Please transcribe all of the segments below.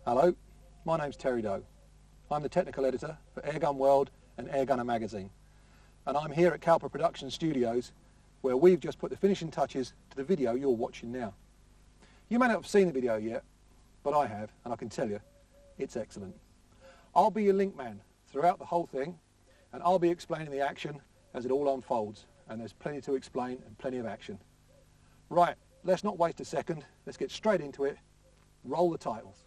Hello, my name's Terry Doe. I'm the technical editor for Airgun World and Airgunner magazine, and I'm here at Calper Production Studios where we've just put the finishing touches to the video you're watching now. You may not have seen the video yet, but I have, and I can tell you, it's excellent. I'll be your link man throughout the whole thing, and I'll be explaining the action as it all unfolds, and there's plenty to explain and plenty of action. Right, let's not waste a second, let's get straight into it. Roll the titles.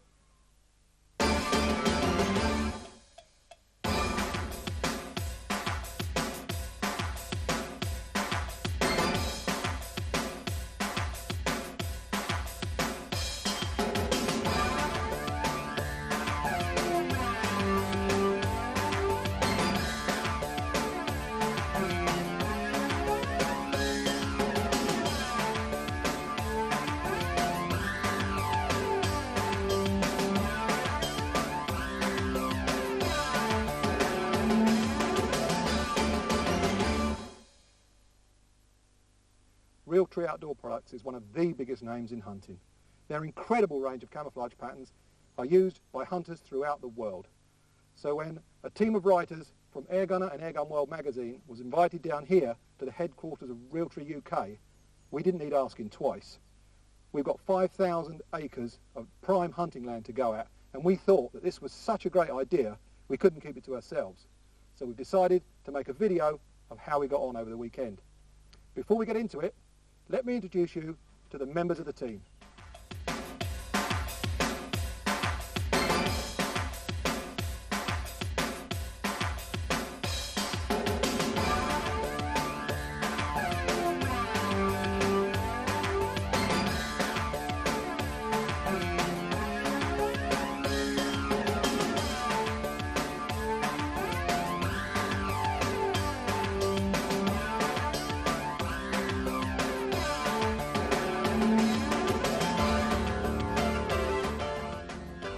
Realtree Outdoor Products is one of the biggest names in hunting. Their incredible range of camouflage patterns are used by hunters throughout the world. So when a team of writers from Airgunner and Airgun World magazine was invited down here to the headquarters of Realtree UK, we didn't need asking twice. We've got 5,000 acres of prime hunting land to go at, and we thought that this was such a great idea we couldn't keep it to ourselves. So we've decided to make a video of how we got on over the weekend. Before we get into it, let me introduce you to the members of the team.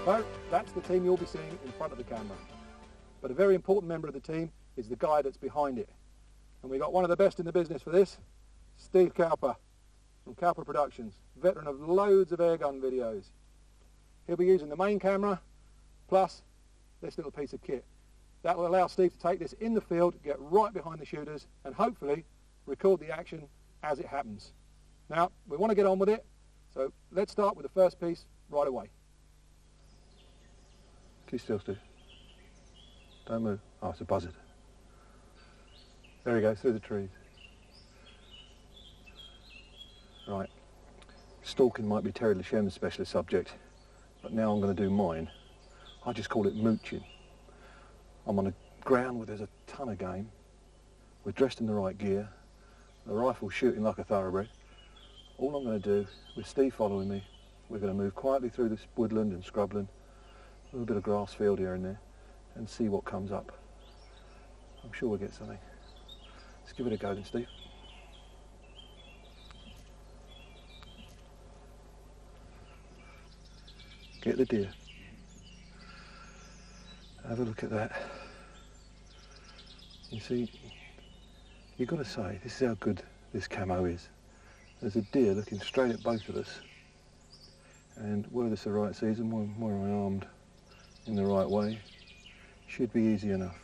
So that's the team you'll be seeing in front of the camera. But a very important member of the team is the guy that's behind it. And we got one of the best in the business for this, Steve Calper from Calper Productions, veteran of loads of airgun videos. He'll be using the main camera plus this little piece of kit. That will allow Steve to take this in the field, get right behind the shooters and hopefully record the action as it happens. Now, we want to get on with it, so let's start with the first piece right away. Keep still, Steve. Don't move. Oh, it's a buzzard. There he goes, through the trees. Right. Stalking might be Terry Leshem's specialist subject, but now I'm going to do mine. I just call it mooching. I'm on a ground where there's a ton of game. We're dressed in the right gear. The rifle's shooting like a thoroughbred. All I'm going to do, with Steve following me, we're going to move quietly through this woodland and scrubland, a little bit of grass field here and there, and see what comes up. I'm sure we'll get something. Let's give it a go then, Steve. Get the deer. Have a look at that. You see, you've got to say, this is how good this camo is. There's a deer looking straight at both of us, and were this the right season, were I armed in the right way, should be easy enough.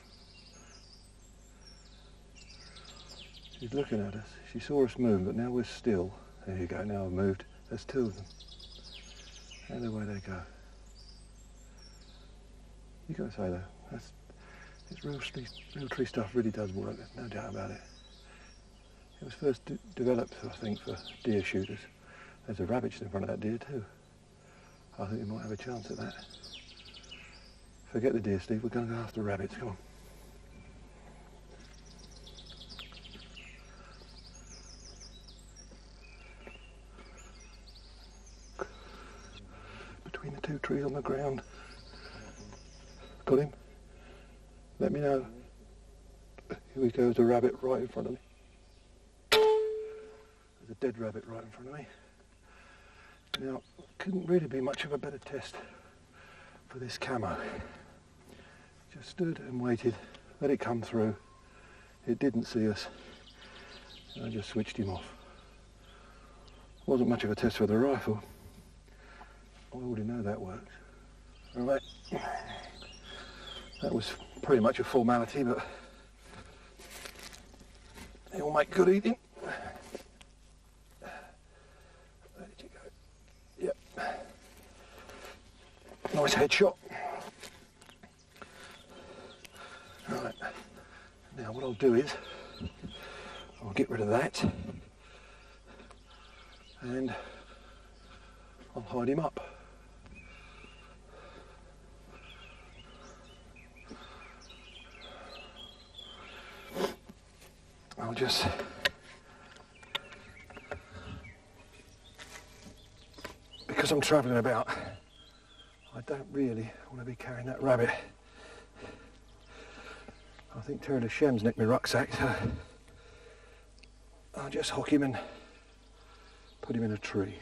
She's looking at us. She saw us move, but now we're still. There you go, now I've moved. There's two of them. And away they go. You got to say though, this Realtree stuff really does work, there's no doubt about it. It was first developed, I think, for deer shooters. There's a rabbit in front of that deer too. I think we might have a chance at that. Forget the deer, Steve, we're going to go after rabbits, come on. Between the two trees on the ground. Got him? Let me know. Here we go, there's a rabbit right in front of me. There's a dead rabbit right in front of me. Now, couldn't really be much of a better test for this camo. Just stood and waited, let it come through. It didn't see us, and I just switched him off. Wasn't much of a test for the rifle. I already know that works. Right, that was pretty much a formality, but it'll make good eating. Where did you go? Yep. Nice headshot. Right, now what I'll do is I'll get rid of that and I'll hide him up. I'll just because I'm travelling about, I don't really want to be carrying that rabbit. I think Terry the Shem's nicked my rucksack, so I'll just hook him and put him in a tree.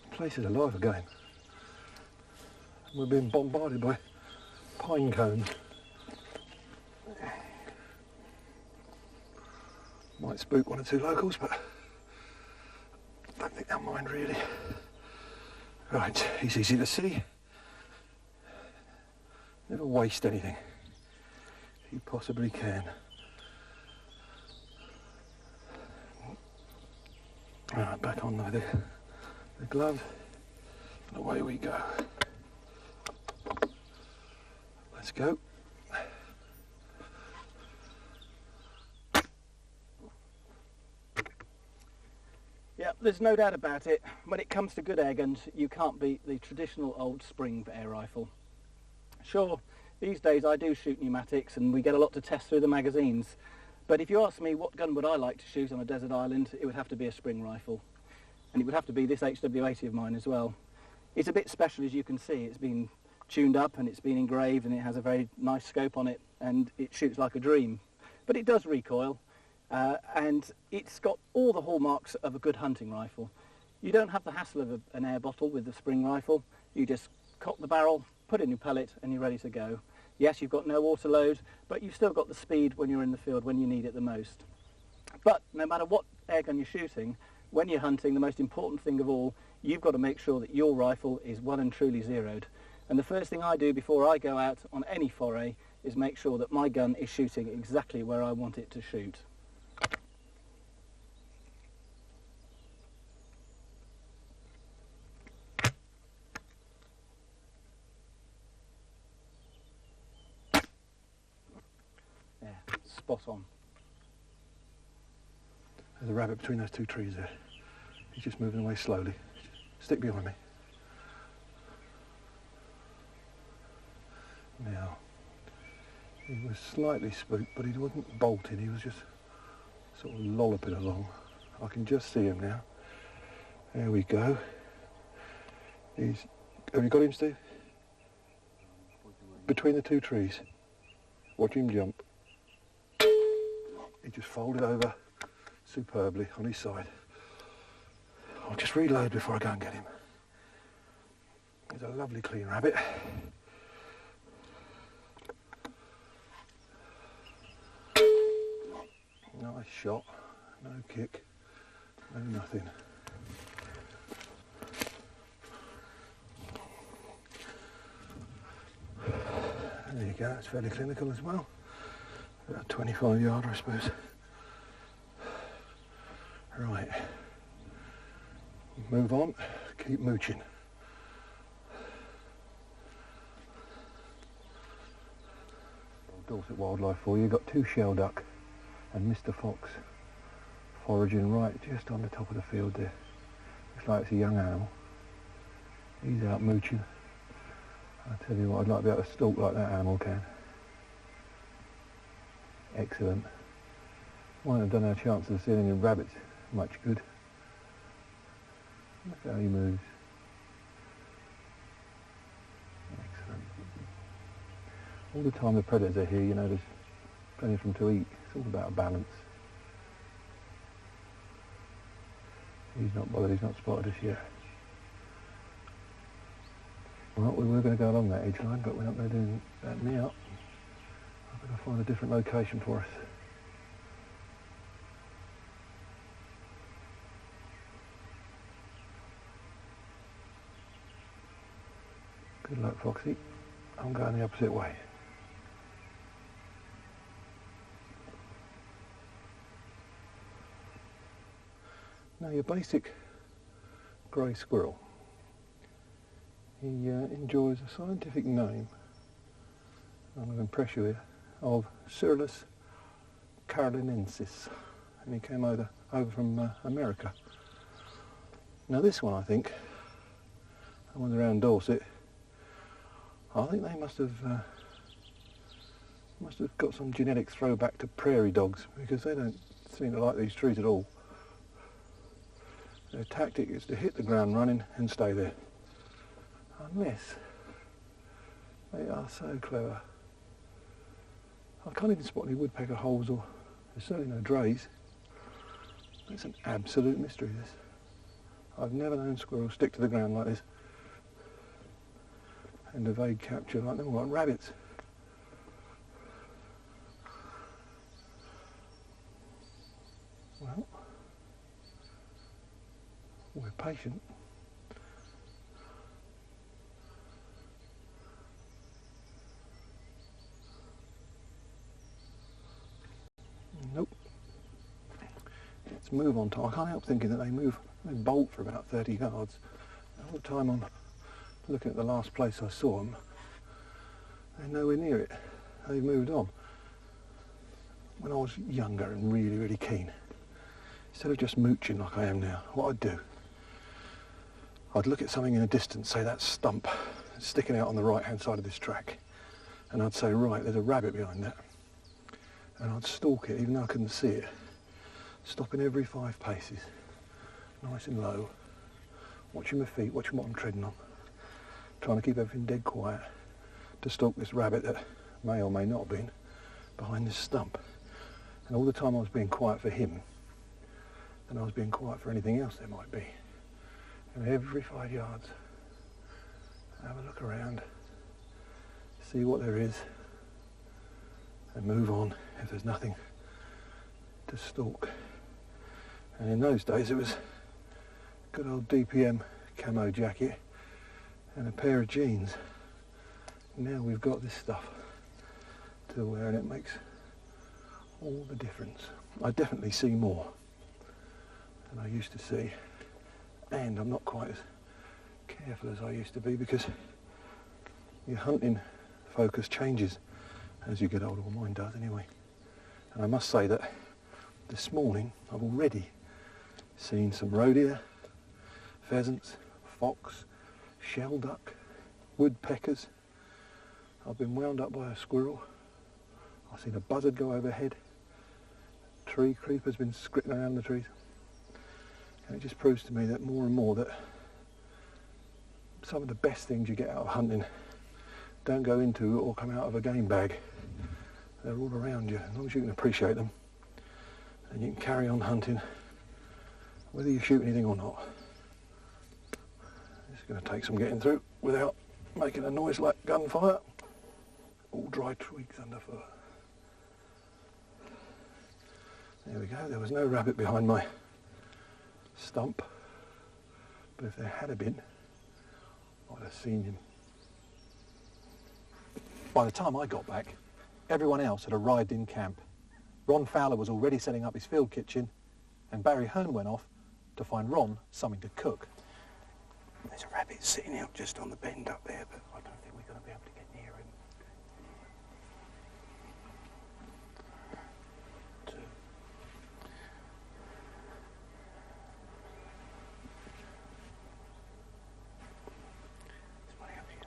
The place is alive again. We're being bombarded by pine cones. Might spook one or two locals, but I don't think they'll mind really. Right, he's easy to see. Never waste anything if you possibly can. Right, back on with the glove, and away we go. Let's go. Yeah, there's no doubt about it. When it comes to good air guns, you can't beat the traditional old spring air rifle. Sure, these days I do shoot pneumatics and we get a lot to test through the magazines. But if you ask me what gun would I like to shoot on a desert island, it would have to be a spring rifle. And it would have to be this HW80 of mine as well. It's a bit special, as you can see. It's been tuned up and it's been engraved and it has a very nice scope on it and it shoots like a dream. But it does recoil. And it's got all the hallmarks of a good hunting rifle. You don't have the hassle of an air bottle with the spring rifle. You just cock the barrel, put in your pellet, and you're ready to go. Yes, you've got no auto load, but you've still got the speed when you're in the field, when you need it the most. But no matter what air gun you're shooting, when you're hunting, the most important thing of all, you've got to make sure that your rifle is well and truly zeroed. And the first thing I do before I go out on any foray is make sure that my gun is shooting exactly where I want it to shoot. Spot on. There's a rabbit between those two trees there. He's just moving away slowly. Stick behind me. Now, he was slightly spooked, but he wasn't bolting. He was just sort of lolloping along. I can just see him now. There we go. Have you got him, Steve? Between the two trees. Watch him jump. He just folded over superbly on his side. I'll just reload before I go and get him. He's a lovely clean rabbit. Nice shot, no kick, no nothing. There you go, it's fairly clinical as well. About a 25 yarder, I suppose. Right. Move on, keep mooching. Dorset wildlife for you. Got two shell duck and Mr. Fox foraging right just on the top of the field there. Looks like it's a young animal. He's out mooching. I tell you what, I'd like to be able to stalk like that animal can. Excellent. Might have done our chances of seeing any rabbits much good. Look how he moves. Excellent. All the time the predators are here, you know, there's plenty for them to eat. It's all about a balance. He's not bothered, he's not spotted us yet. Well, we were going to go along that edge line, but we're not going to do that now. I'll find a different location for us. Good luck, Foxy. I'm going the opposite way. Now, your basic grey squirrel, he enjoys a scientific name, I'm going to impress you here, of Squirrelus carolinensis, and he came over from America. Now this one, I think, the ones around Dorset, I think they must have got some genetic throwback to prairie dogs, because they don't seem to like these trees at all. Their tactic is to hit the ground running and stay there. Unless they are so clever. I can't even spot any woodpecker holes, or there's certainly no drays. It's an absolute mystery, this. I've never known squirrels stick to the ground like this and evade capture like them, like rabbits. Well, we're patient. Nope. Let's move on. I can't help thinking that they bolt for about 30 yards. All the time I'm looking at the last place I saw them, they're nowhere near it. They've moved on. When I was younger and really, really keen, instead of just mooching like I am now, what I'd do, I'd look at something in a distance, say that stump sticking out on the right hand side of this track, and I'd say, right, there's a rabbit behind that, and I'd stalk it even though I couldn't see it, stopping every 5 paces, nice and low, watching my feet, watching what I'm treading on, trying to keep everything dead quiet to stalk this rabbit that may or may not have been behind this stump. And all the time I was being quiet for him, and I was being quiet for anything else there might be. And every 5 yards, have a look around, see what there is, and move on if there's nothing to stalk. And in those days it was good old DPM camo jacket and a pair of jeans. Now we've got this stuff to wear, and it makes all the difference. I definitely see more than I used to see, and I'm not quite as careful as I used to be, because your hunting focus changes as you get older. Well, mine does anyway. And I must say that this morning I've already seen some roe deer, pheasants, fox, shelduck, woodpeckers. I've been wound up by a squirrel. I've seen a buzzard go overhead. Tree creeper's been scripting around the trees. And it just proves to me that more and more that some of the best things you get out of hunting don't go into or come out of a game bag. They're all around you. As long as you can appreciate them, and you can carry on hunting, whether you shoot anything or not. It's going to take some getting through without making a noise like gunfire. All dry twigs underfoot. There we go. There was no rabbit behind my stump, but if there had been, I'd have seen him. By the time I got back, everyone else had arrived in camp. Ron Fowler was already setting up his field kitchen, and Barry Hearn went off to find Ron something to cook. There's a rabbit sitting out just on the bend up there, but I don't think we're going to be able to get near him. There's one out here.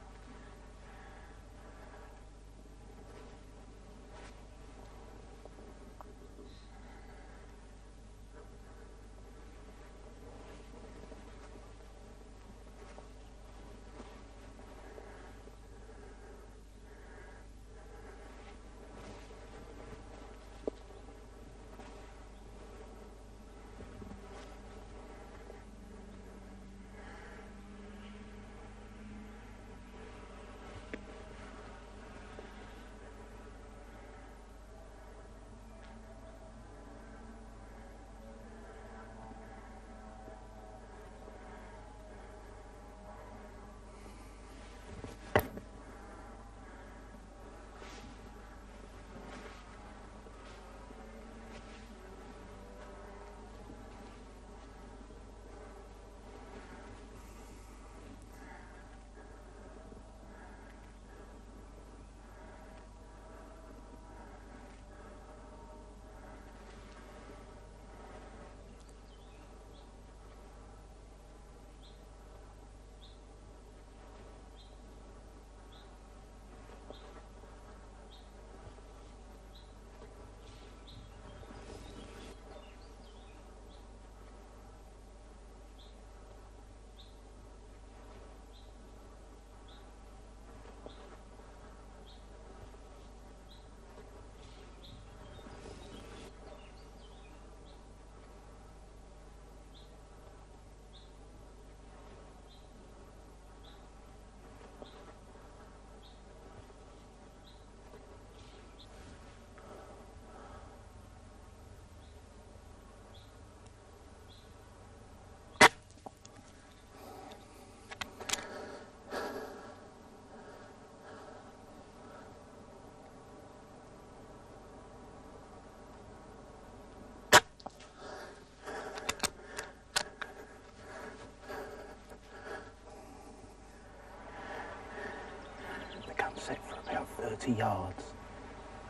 40 yards,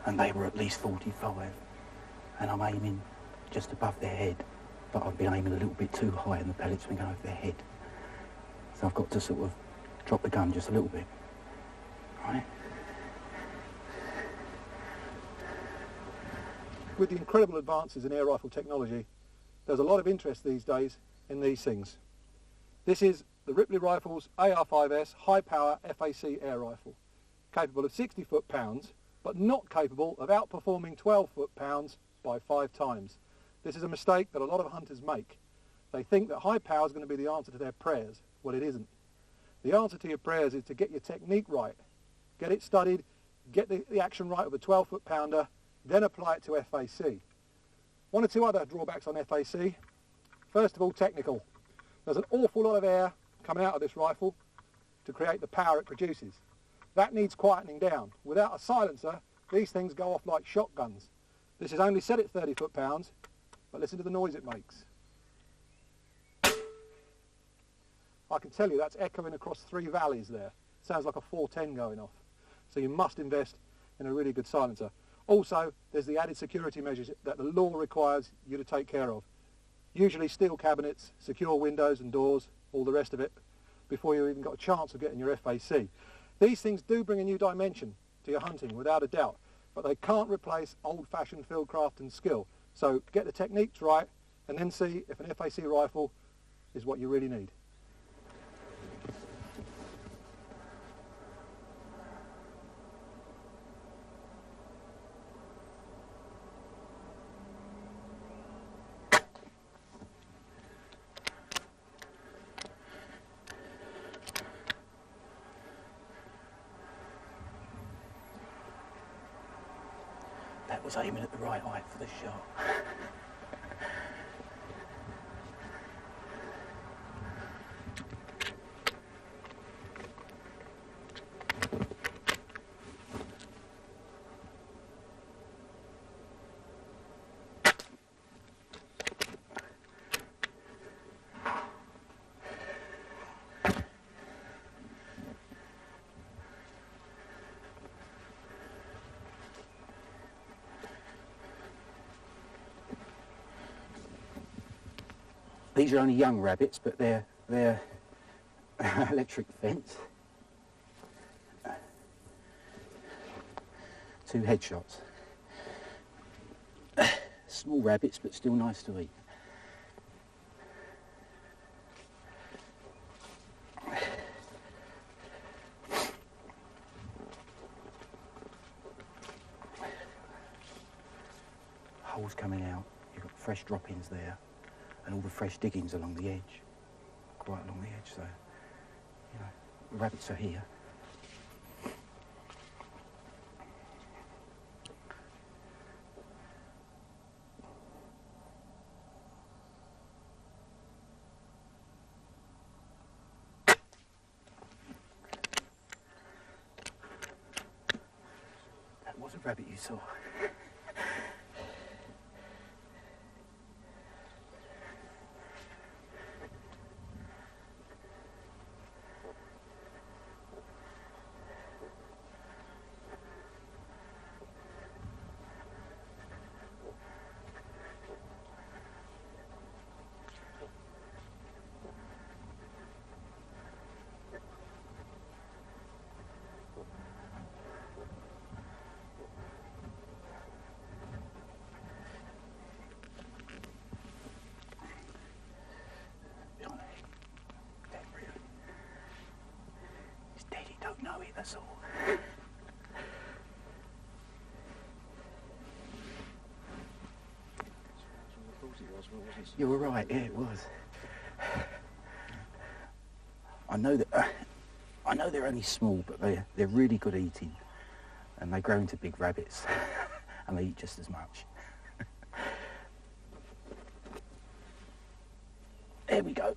and they were at least 45, and I'm aiming just above their head, but I've been aiming a little bit too high and the pellets been going over their head. So I've got to sort of drop the gun just a little bit, right? With the incredible advances in air rifle technology, there's a lot of interest these days in these things. This is the Ripley Rifles AR-5S high-power FAC air rifle, capable of 60 foot-pounds, but not capable of outperforming 12 foot-pounds by 5 times. This is a mistake that a lot of hunters make. They think that high power is going to be the answer to their prayers. Well, it isn't. The answer to your prayers is to get your technique right, get it studied, get the action right with a 12 foot-pounder, then apply it to FAC. One or two other drawbacks on FAC. First of all, technical. There's an awful lot of air coming out of this rifle to create the power it produces. That needs quietening down. Without a silencer, these things go off like shotguns. This is only set at 30 foot-pounds, but listen to the noise it makes. I can tell you that's echoing across 3 valleys there. Sounds like a 410 going off. So you must invest in a really good silencer. Also, there's the added security measures that the law requires you to take care of. Usually steel cabinets, secure windows and doors, all the rest of it, before you even got a chance of getting your FAC. These things do bring a new dimension to your hunting, without a doubt, but they can't replace old-fashioned fieldcraft and skill. So get the techniques right, and then see if an FAC rifle is what you really need. That was aiming at the right height for the shot. These are only young rabbits, but they're electric fence. 2 headshots. Small rabbits, but still nice to eat. Holes coming out. You've got fresh drop-ins there. And all the fresh diggings along the edge, quite along the edge, so, you know, the rabbits are here. That was a rabbit you saw. No, that's all. You were right, yeah, it was. I know they're only small, but they're really good eating, and they grow into big rabbits, and they eat just as much. There we go.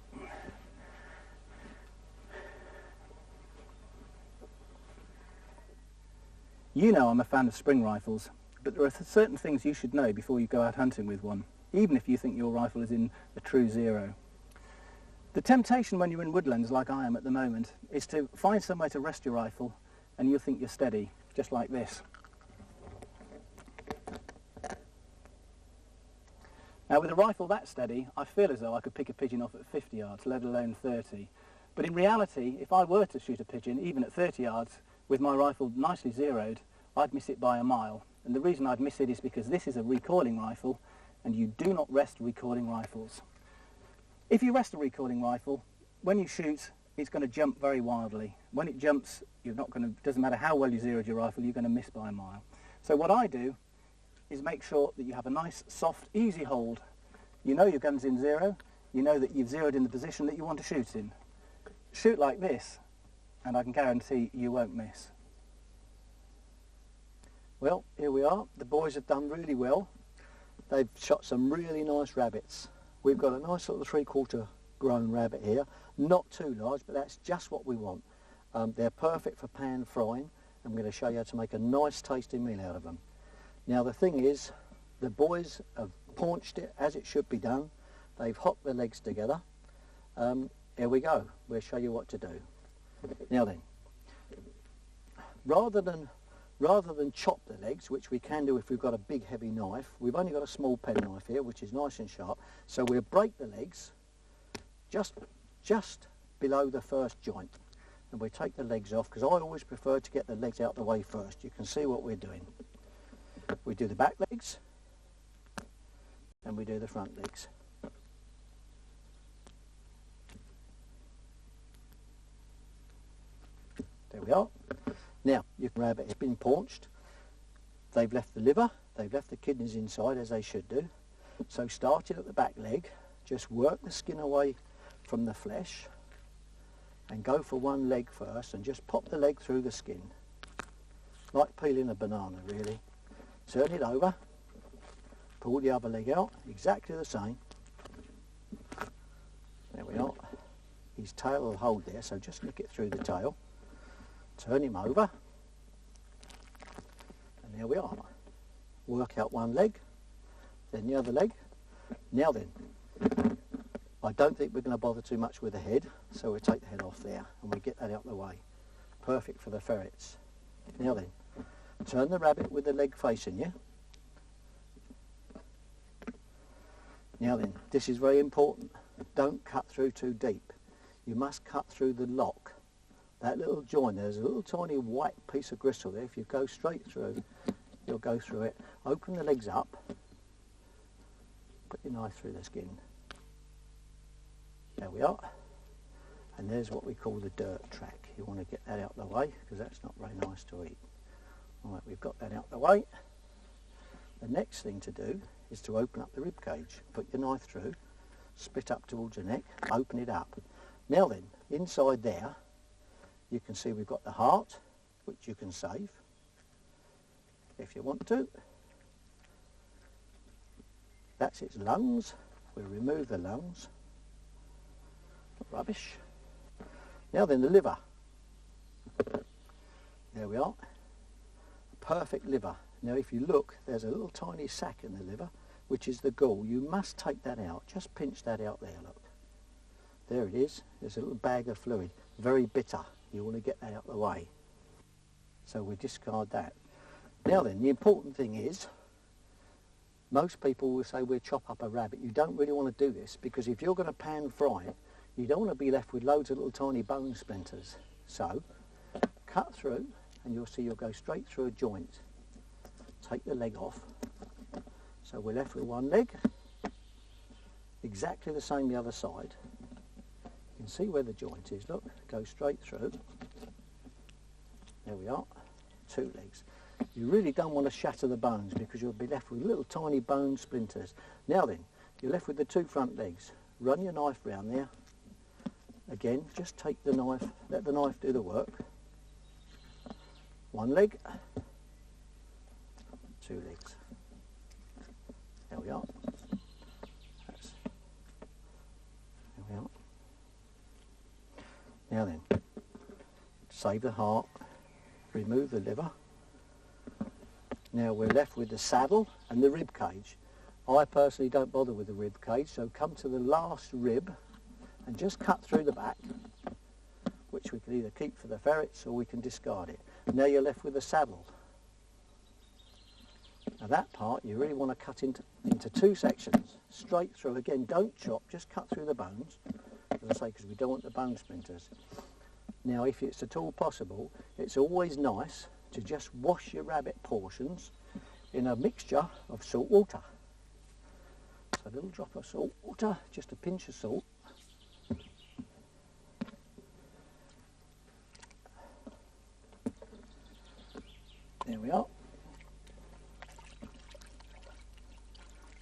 You know I'm a fan of spring rifles, but there are certain things you should know before you go out hunting with one, even if you think your rifle is in a true zero. The temptation when you're in woodlands, like I am at the moment, is to find somewhere to rest your rifle and you'll think you're steady, just like this. Now with a rifle that steady, I feel as though I could pick a pigeon off at 50 yards, let alone 30. But in reality, if I were to shoot a pigeon, even at 30 yards, with my rifle nicely zeroed, I'd miss it by a mile. And the reason I'd miss it is because this is a recoiling rifle, and you do not rest recoiling rifles. If you rest a recoiling rifle, when you shoot, it's going to jump very wildly. When it jumps, you're not going to, doesn't matter how well you zeroed your rifle, you're going to miss by a mile. So what I do is make sure that you have a nice, soft, easy hold. You know your gun's in zero, you know that you've zeroed in the position that you want to shoot in. Shoot like this, and I can guarantee you won't miss. Well, here we are. The boys have done really well. They've shot some really nice rabbits. We've got a nice little 3/4 grown rabbit here. Not too large, but that's just what we want. They're perfect for pan frying. I'm going to show you how to make a nice tasty meal out of them. Now the thing is, the boys have paunched it as it should be done. They've hocked the legs together. Here we go. We'll show you what to do. Now then, rather than chop the legs, which we can do if we've got a big heavy knife, we've only got a small pen knife here, which is nice and sharp. So we'll break the legs just below the first joint, and we take the legs off, because I always prefer to get the legs out the way first. You can see what we're doing. We do the back legs, and we do the front legs. There we are. Now, your rabbit has been paunched. They've left the liver, they've left the kidneys inside, as they should do. So starting at the back leg, just work the skin away from the flesh and go for one leg first, and just pop the leg through the skin. Like peeling a banana, really. Turn it over, pull the other leg out, exactly the same. There we are. His tail will hold there, so just nick it through the tail. Turn him over, and there we are. Work out one leg, then the other leg. Now then, I don't think we're going to bother too much with the head, so we'll take the head off there, and we get that out of the way. Perfect for the ferrets. Now then, turn the rabbit with the leg facing you. Now then, this is very important. Don't cut through too deep. You must cut through the lock. That little joint, there's a little tiny white piece of gristle there. If you go straight through, you'll go through it. Open the legs up. Put your knife through the skin. There we are. And there's what we call the dirt track. You want to get that out of the way, because that's not very nice to eat. Right, we've got that out of the way. The next thing to do is to open up the rib cage. Put your knife through, split up towards your neck, open it up. Now then, inside there, you can see we've got the heart, which you can save if you want to. That's its lungs. We'll remove the lungs. Rubbish. Now then, the liver. There we are. Perfect liver. Now if you look, there's a little tiny sac in the liver, which is the gall. You must take that out. Just pinch that out there, look. There it is. There's a little bag of fluid. Very bitter. You want to get that out of the way. So we discard that. Now then, the important thing is, most people will say we'll chop up a rabbit. You don't really want to do this, because if you're going to pan fry it, you don't want to be left with loads of little tiny bone splinters. So, cut through, and you'll see you'll go straight through a joint. Take the leg off. So we're left with one leg, exactly the same the other side. You can see where the joint is, look, go straight through. There we are, two legs. You really don't want to shatter the bones, because you'll be left with little tiny bone splinters. Now then, you're left with the two front legs. Run your knife round there. Again, just take the knife, let the knife do the work. One leg, two legs. There we are. There we are. Now then, save the heart, remove the liver. Now we're left with the saddle and the rib cage. I personally don't bother with the rib cage, so come to the last rib and just cut through the back, which we can either keep for the ferrets or we can discard it. Now you're left with a saddle. Now that part you really want to cut into 2 sections, straight through. Again, don't chop, just cut through the bones, as I say, because we don't want the bone splinters. Now if it's at all possible, it's always nice to just wash your rabbit portions in a mixture of salt water. So a little drop of salt water, just a pinch of salt. There we are.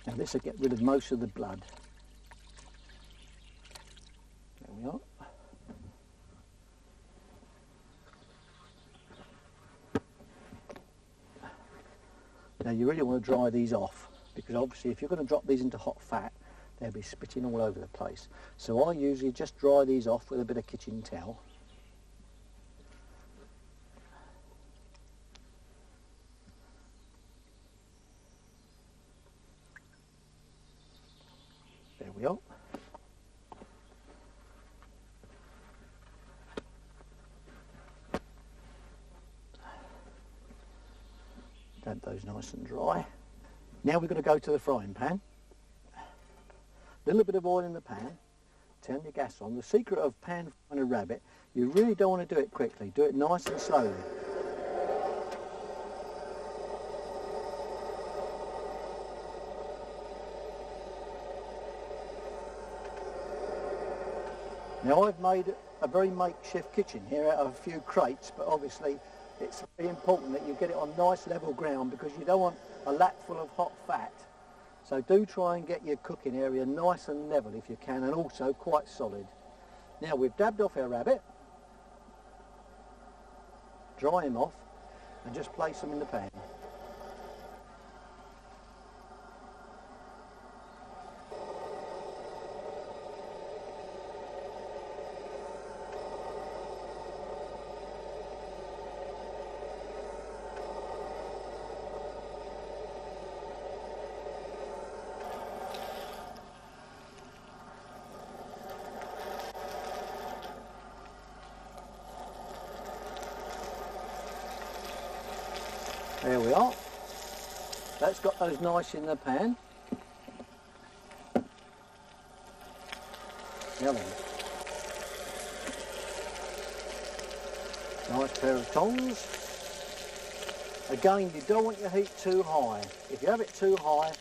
Now this will get rid of most of the blood. There we are. Now you really want to dry these off, because obviously if you're going to drop these into hot fat, they'll be spitting all over the place. So I usually just dry these off with a bit of kitchen towel. There we are. Dab those nice and dry. Now we're going to go to the frying pan. A little bit of oil in the pan. Turn your gas on. The secret of pan frying a rabbit, you really don't want to do it quickly. Do it nice and slowly. Now I've made a very makeshift kitchen here out of a few crates, but obviously it's very important that you get it on nice level ground, because you don't want a lap full of hot fat. So do try and get your cooking area nice and level if you can, and also quite solid. Now we've dabbed off our rabbit, dry him off, and just place them in the pan. There we are. That's got those nice in the pan. Now then. Nice pair of tongs. Again, you don't want your heat too high. If you have it too high,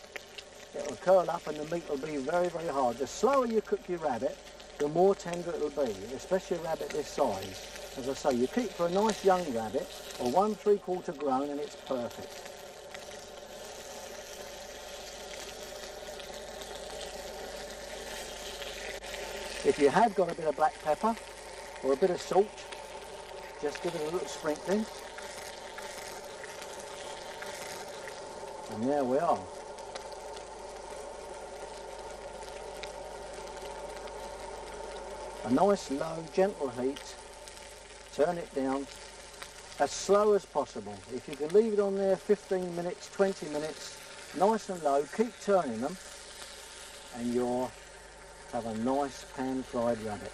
it will curl up and the meat will be very, very hard. The slower you cook your rabbit, the more tender it will be, especially a rabbit this size. As I say, you keep for a nice young rabbit, or 1 3/4 grown, and it's perfect. If you have got a bit of black pepper or a bit of salt, just give it a little sprinkling. And there we are. A nice low, gentle heat. Turn it down as slow as possible. If you can leave it on there 15 minutes, 20 minutes, nice and low, keep turning them, and you'll have a nice pan-fried rabbit.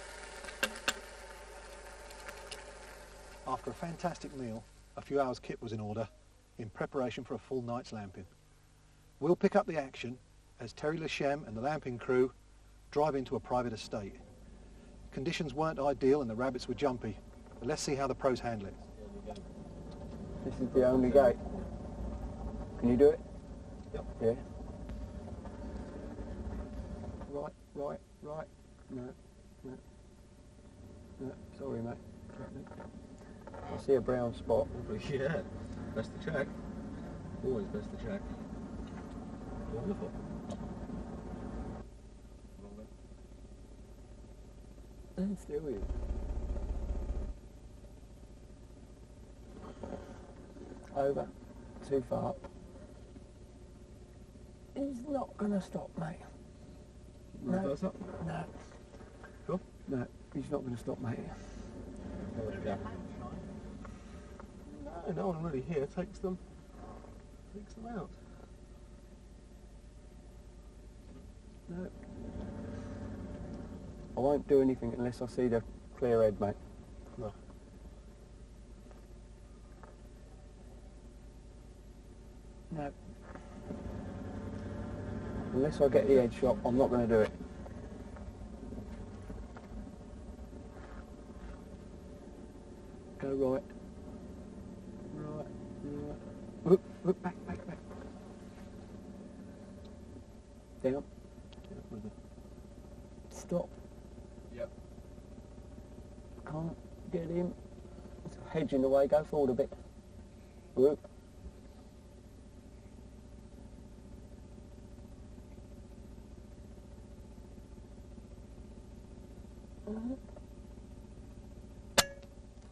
After a fantastic meal, a few hours kit was in order in preparation for a full night's lamping. We'll pick up the action as Terry Lashem and the lamping crew drive into a private estate. Conditions weren't ideal and the rabbits were jumpy, but let's see how the pros handle it. This is the only gate. Can you do it? Yep. Yeah. Right. No. Sorry, mate. I see a brown spot. Yeah, best to check. Always best to check. Wonderful. And still is. Over. Too far. He's not going to stop, mate. No. That's up? No. Sure? No, he's not going to stop, mate. No one really here takes them out. No. I won't do anything unless I see the clear head, mate. No. Unless I get the head shot, I'm not going to do it. Go right. Right. Whoop, whoop, back. Down. Stop. Yep. Can't get him. It's a hedge in the way, go forward a bit. Whoop.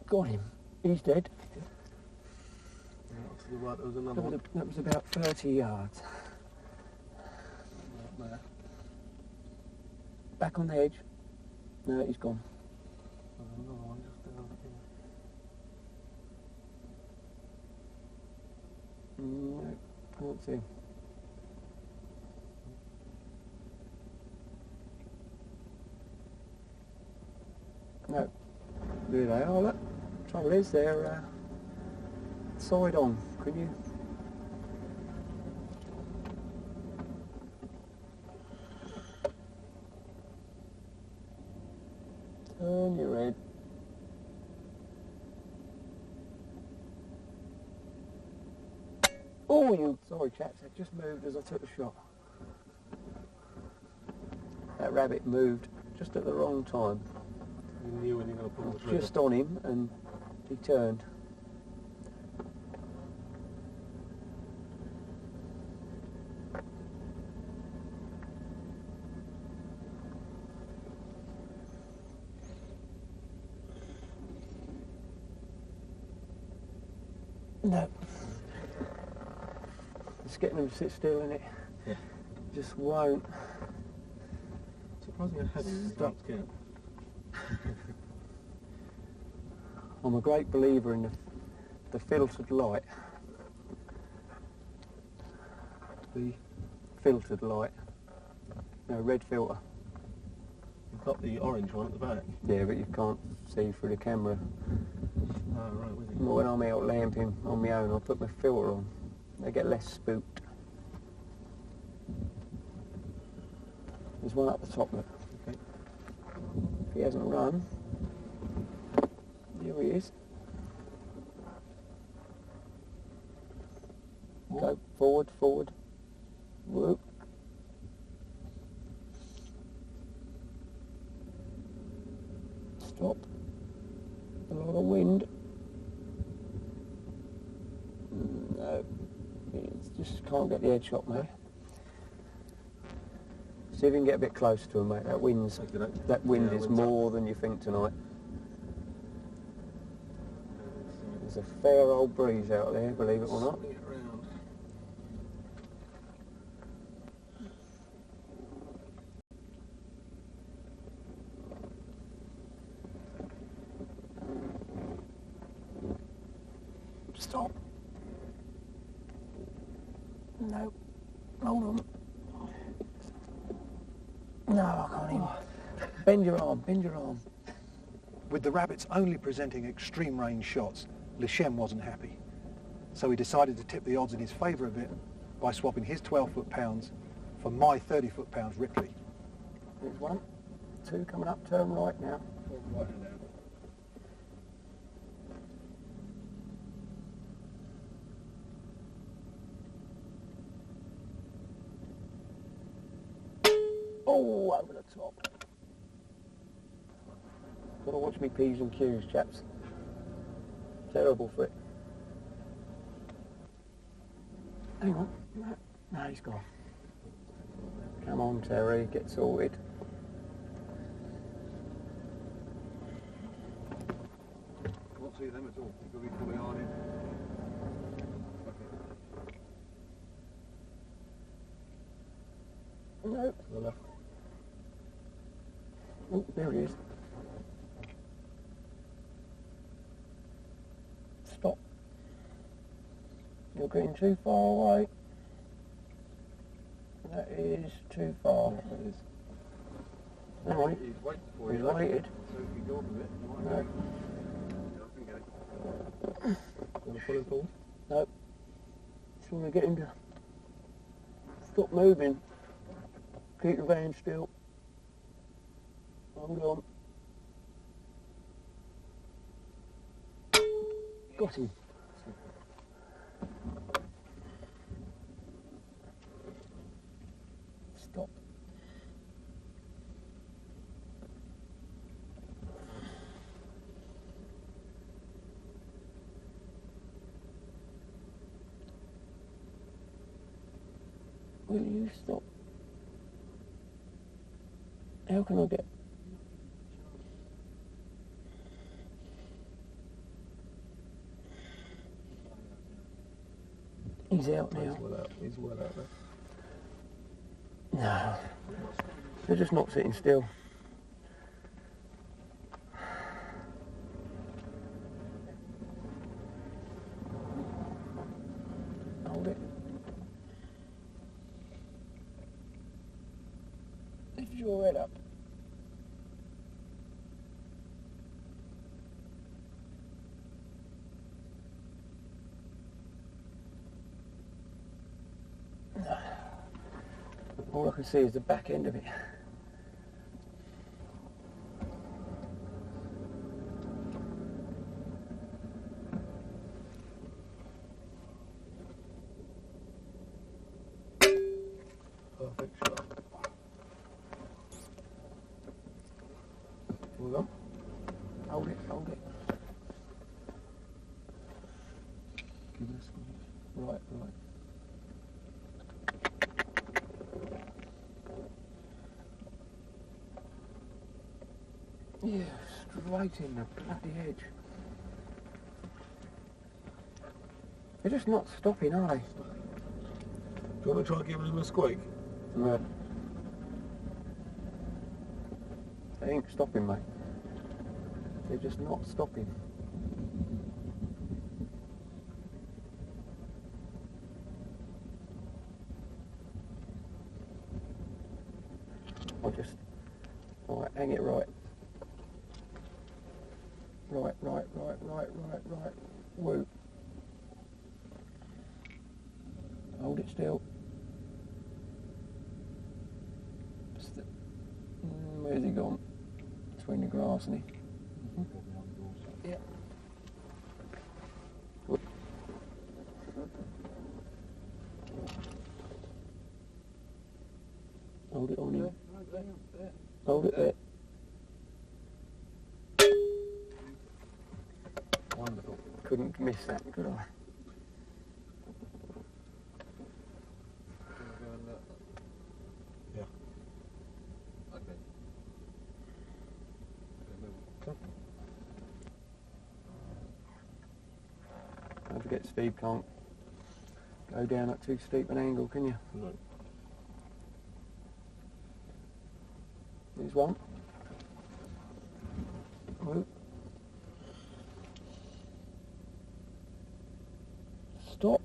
Got him. He's dead. To the right, there was another one. That was about 30 yards. Right there. Back on the edge. No, he's gone. There's another one just down here. No, can't see him. No, there they are. Look. Trouble is, they're side on. Can you? Turn your head. Oh, you! Sorry, chaps. That just moved as I took the shot. That rabbit moved just at the wrong time. You knew when you were going to pull the trigger. Just on him, and he turned. No. Just getting him to sit still in it. Yeah. Just won't. Surprisingly, I hadn't Stop. scared. I'm a great believer in the filtered light. The filtered light. No, red filter. You've got the orange one at the back. Yeah, but you can't see through the camera. Oh, right, with you. Well, when I'm out lamping on my own, I put my filter on. They get less spooked. There's one up the top there. Okay. If he hasn't run, here he is. Go forward. Whoop. Stop. A lot of wind. No. It's just can't get the head shot, mate. See if you can get a bit closer to him, mate. That wind is wind's more than you think tonight. There's a fair old breeze out there, believe it or not. Swing it around. Stop. No. Hold on. No, I can't even. Bend your arm. With the rabbits only presenting extreme range shots, Lechem wasn't happy. So he decided to tip the odds in his favour a bit by swapping his 12-foot pounds for my 30-foot pounds Ripley. There's one. Two coming up. Turn right now. Right hand down. Oh, over the top. Got to watch me P's and Q's, chaps. Terrible for it. Hang on. No, he's gone. Come on, Terry, get sorted. Can't see them at all. You've got to be fully hard in. No. To the left. Oh, there he is. Stop. You're getting too far away. That is too far. Yeah, that is. All right. He's waiting for He's you. waited. So if you go up a bit, you might No. get up and get it. Want to pull him forward? No. Just want to get him to stop moving. Keep the van still. Hold on. Got him. Stop. Will you stop? How can I get... He's out now. He's well out there. No. They're just not sitting still. Hold it. Lift your head up. All I can see is the back end of it. Perfect shot. Hold on. Hold it, hold it. Give it a squeeze. Right, right. Yeah, straight in the bloody edge. They're just not stopping, are they? Do you want to try giving him a squeak? No. They ain't stopping, mate. They're just not stopping. I'll just... Alright, hang it right. Right. Woo. Hold it still. Where's he gone? Between the grass, isn't he? Yeah. Hold it on him. Hold it there. Wonderful. Couldn't miss that, could I? Yeah. Okay. Don't forget Steve can't go down at too steep an angle, can you? No. There's one. Whoop. Stop.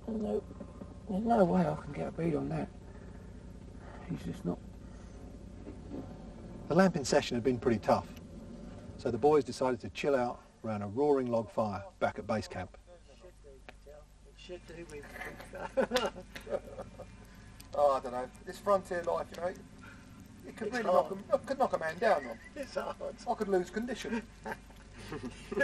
No, there's no way I can get a bead on that. He's just not. The lamping session had been pretty tough, so the boys decided to chill out around a roaring log fire back at base camp. Should do with. Oh, I don't know. This frontier life, you know, it could really knock a man down on. It's hard. I could lose condition.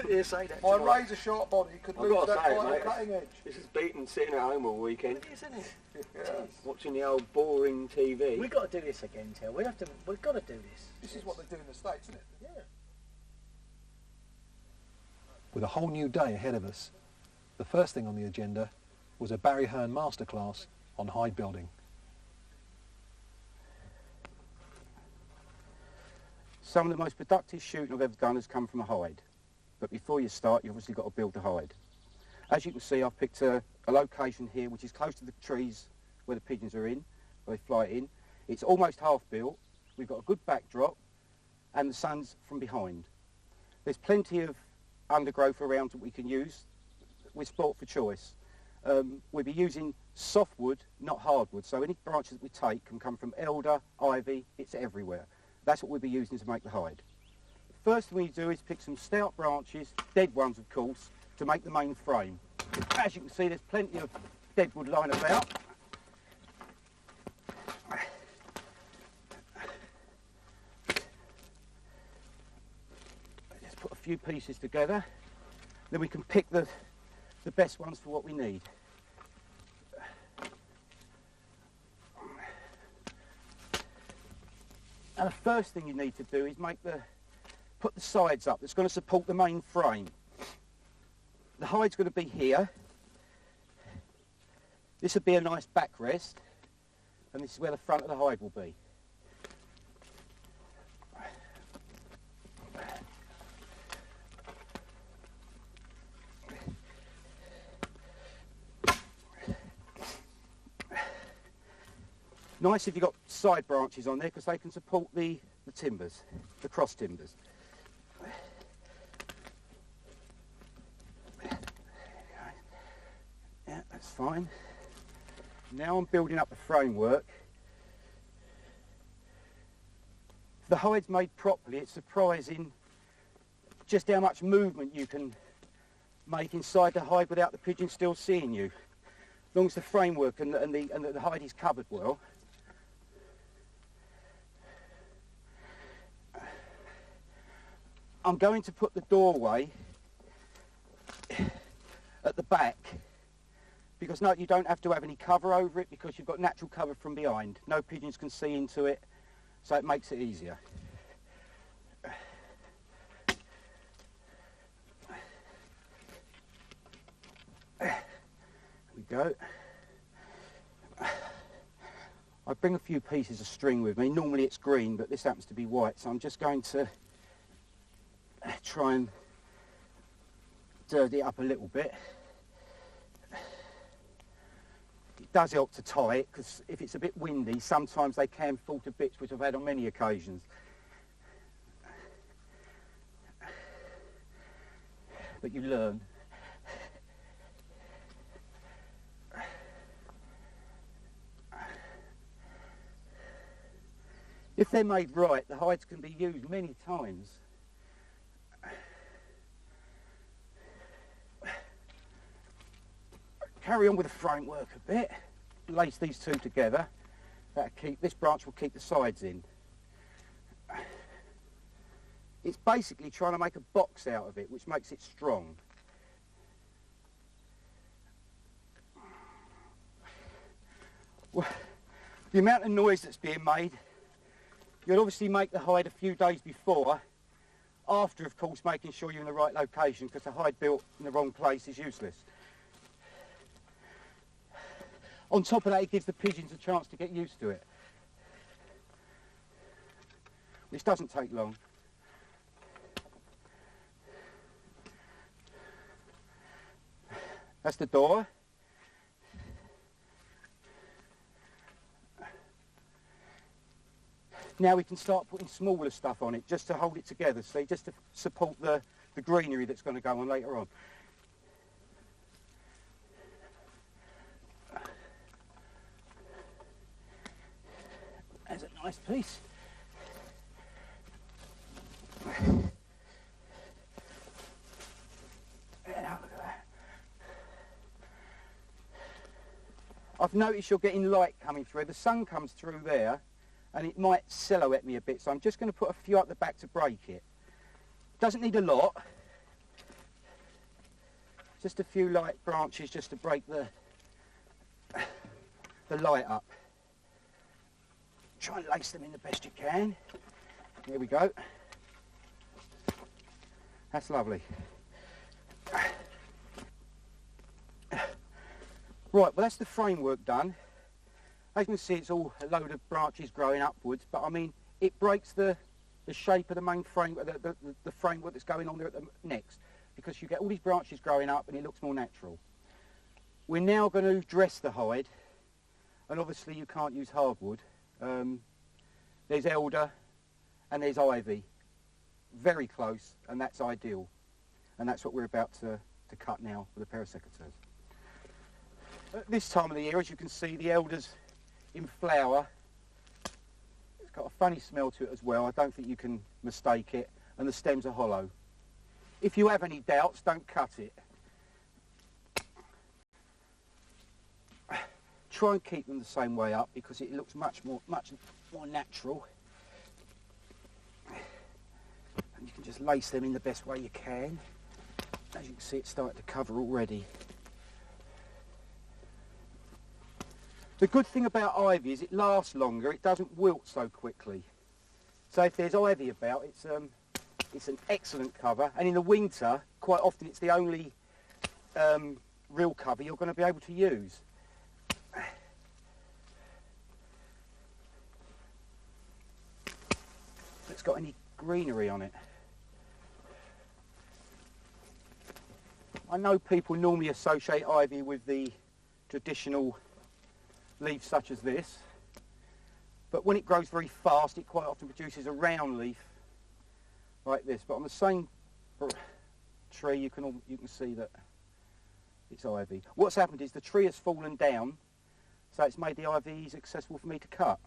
You say that. My razor sharp body could I've lose got to that say, final mate, cutting edge. This is beaten sitting at home all weekend, It is, isn't it? Yeah. watching the old boring TV. We've got to do this again, Tel. We've got to do this. This is what they do in the States, isn't it? Yeah. With a whole new day ahead of us, the first thing on the agenda was a Barry Hearn masterclass on Hyde building. Some of the most productive shooting I've ever done has come from a hide. But before you start, you've obviously got to build the hide. As you can see, I've picked a location here which is close to the trees where the pigeons are in, where they fly in. It's almost half built. We've got a good backdrop and the sun's from behind. There's plenty of undergrowth around that we can use. We're sport for choice. We'll be using softwood, not hardwood, so any branches that we take can come from elder, ivy, it's everywhere. That's what we'll be using to make the hide. First thing we do is pick some stout branches, dead ones of course, to make the main frame. As you can see, there's plenty of deadwood lying about. Just put a few pieces together, then we can pick the best ones for what we need. And the first thing you need to do is put the sides up that's going to support the main frame. The hide's going to be here. This would be a nice backrest, and this is where the front of the hide will be. Nice if you've got side branches on there because they can support the timbers, the cross timbers. Yeah, that's fine. Now I'm building up the framework. If the hide's made properly, it's surprising just how much movement you can make inside the hide without the pigeon still seeing you. As long as the framework and the hide is covered well. I'm going to put the doorway at the back because no, you don't have to have any cover over it because you've got natural cover from behind. No pigeons can see into it, so it makes it easier. There we go. I bring a few pieces of string with me. Normally it's green, but this happens to be white, so I'm just going to try and dirty it up a little bit. It does help to tie it because if it's a bit windy sometimes they can fall to bits, which I've had on many occasions. But you learn. If they're made right, the hides can be used many times. Carry on with the framework a bit, lace these two together. This branch will keep the sides in. It's basically trying to make a box out of it, which makes it strong. Well, the amount of noise that's being made, you'll obviously make the hide a few days before, after of course making sure you're in the right location, because a hide built in the wrong place is useless. On top of that, it gives the pigeons a chance to get used to it. Which doesn't take long. That's the door. Now we can start putting smaller stuff on it just to hold it together, see, just to support the greenery that's going to go on later on. There's a nice piece. Yeah, look at that. I've noticed you're getting light coming through. The sun comes through there and it might silhouette me a bit, so I'm just going to put a few up the back to break it. Doesn't need a lot. Just a few light branches just to break the light up. Try and lace them in the best you can. There we go. That's lovely. Right, well that's the framework done. As you can see, it's all a load of branches growing upwards, but I mean, it breaks the shape of the main frame, the framework that's going on there at the next, because you get all these branches growing up and it looks more natural. We're now going to dress the hide, and obviously you can't use hardwood. There's elder and there's ivy, very close, and that's ideal, and that's what we're about to cut now with a pair of secateurs. At this time of the year, as you can see, the elder's in flower. It's got a funny smell to it as well. I don't think you can mistake it, and the stems are hollow. If you have any doubts, don't cut it. try and keep them the same way up because it looks much more natural. And you can just lace them in the best way you can. As you can see, it's starting to cover already. The good thing about ivy is it lasts longer, it doesn't wilt so quickly. So if there's ivy about, it's an excellent cover, and in the winter, quite often it's the only real cover you're going to be able to use. If it's got any greenery on it. I know people normally associate ivy with the traditional leaves such as this, but when it grows very fast it quite often produces a round leaf like this, but on the same tree you can see that it's ivy. What's happened is the tree has fallen down, so it's made the ivy accessible for me to cut.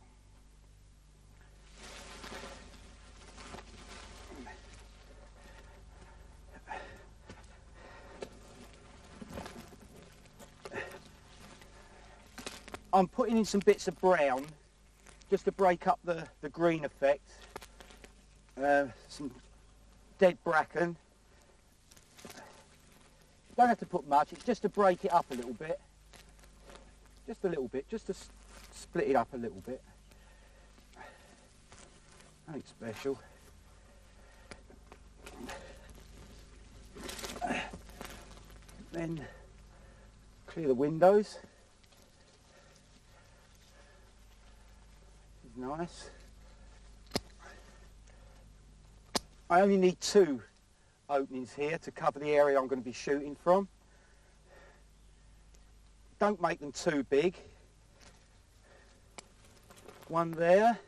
I'm putting in some bits of brown just to break up the green effect. Some dead bracken. Don't have to put much, it's just to break it up a little bit. Just a little bit, just to split it up a little bit. Nothing special. Then clear the windows. Nice. I only need 2 openings here to cover the area I'm going to be shooting from. Don't make them too big. One there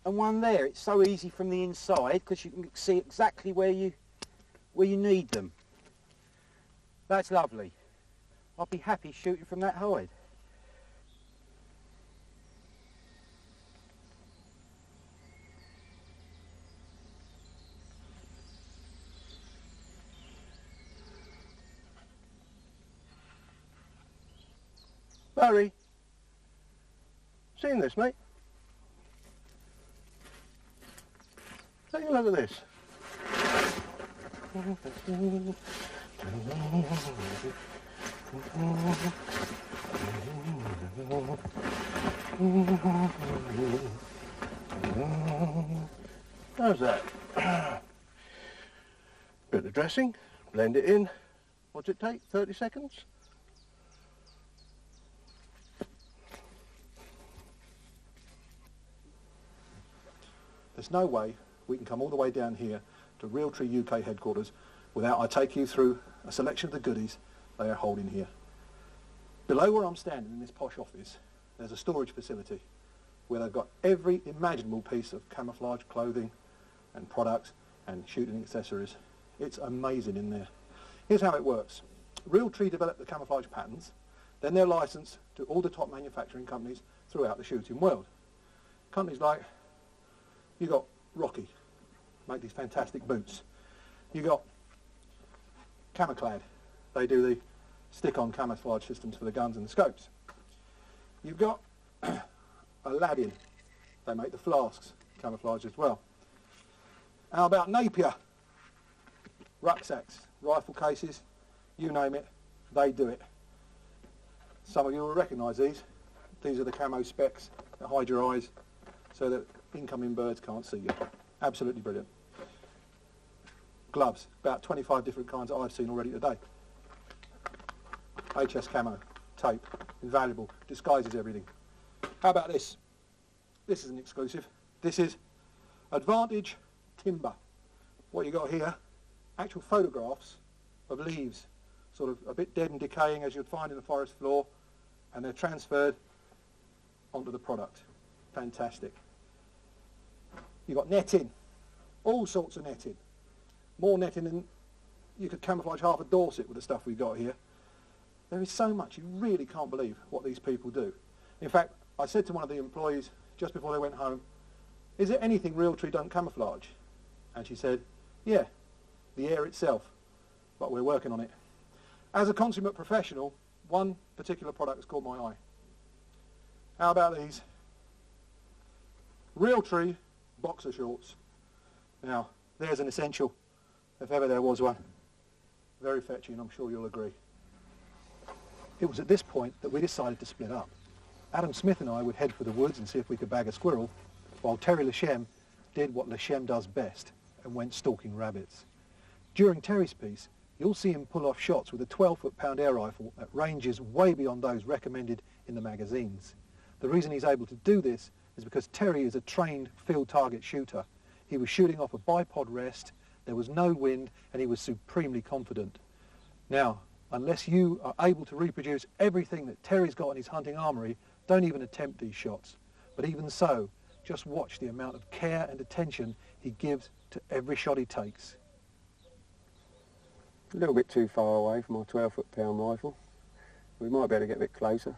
and one there. It's so easy from the inside because you can see exactly where you need them. That's lovely. I'll be happy shooting from that hide. Barry, seen this, mate? Take a look at this. How's that? Bit of dressing, blend it in. What's it take? 30 seconds? There's no way we can come all the way down here to Realtree UK headquarters without I take you through a selection of the goodies they are holding here. Below where I'm standing in this posh office, there's a storage facility where they've got every imaginable piece of camouflage clothing and products and shooting accessories. It's amazing in there. Here's how it works. Realtree developed the camouflage patterns, then they're licensed to all the top manufacturing companies throughout the shooting world. Companies like, you got Rocky, make these fantastic boots. You got Camouflage, they do the stick-on camouflage systems for the guns and the scopes. You've got Aladdin, they make the flasks camouflage as well. How about Napier? Rucksacks, rifle cases, you name it, they do it. Some of you will recognise these. These are the camo specs that hide your eyes so that incoming birds can't see you. Absolutely brilliant. Gloves, about 25 different kinds that I've seen already today. HS camo, tape, invaluable, disguises everything. How about this? This is an exclusive. This is Advantage Timber. What you got here, actual photographs of leaves, sort of a bit dead and decaying as you'd find in the forest floor, and they're transferred onto the product. Fantastic. You've got netting, all sorts of netting. More netting than you could camouflage half a Dorset with the stuff we've got here. There is so much, you really can't believe what these people do. In fact, I said to one of the employees just before they went home, is there anything Realtree don't camouflage? And she said, yeah, the air itself, but we're working on it. As a consummate professional, one particular product that's caught my eye. How about these Realtree boxer shorts? Now, there's an essential, if ever there was one. Very fetching, I'm sure you'll agree. It was at this point that we decided to split up. Adam Smith and I would head for the woods and see if we could bag a squirrel, while Terry Lashem did what Lashem does best and went stalking rabbits. During Terry's piece, you'll see him pull off shots with a 12-foot-pound air rifle at ranges way beyond those recommended in the magazines. The reason he's able to do this is because Terry is a trained field target shooter. He was shooting off a bipod rest, there was no wind, and he was supremely confident. Now, unless you are able to reproduce everything that Terry's got in his hunting armoury, don't even attempt these shots. But even so, just watch the amount of care and attention he gives to every shot he takes. A little bit too far away from my 12-foot-pound rifle. We might be able to get a bit closer.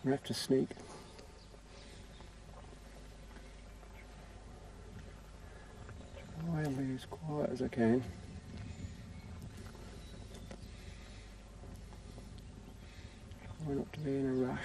We have to sneak. Try and be as quiet as I can. Try not to be in a rush.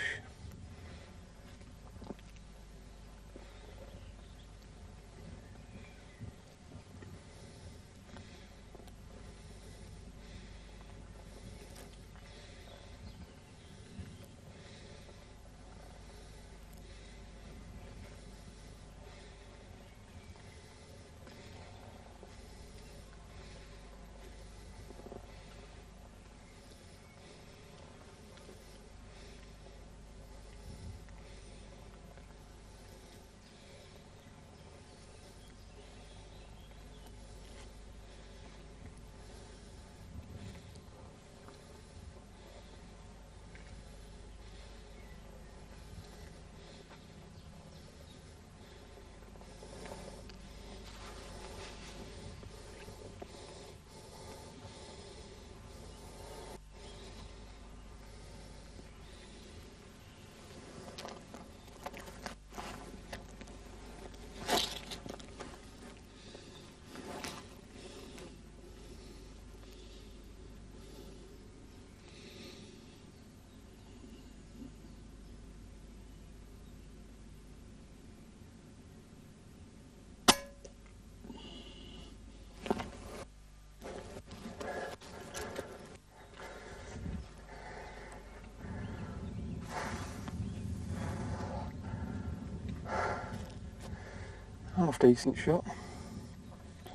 Half decent shot.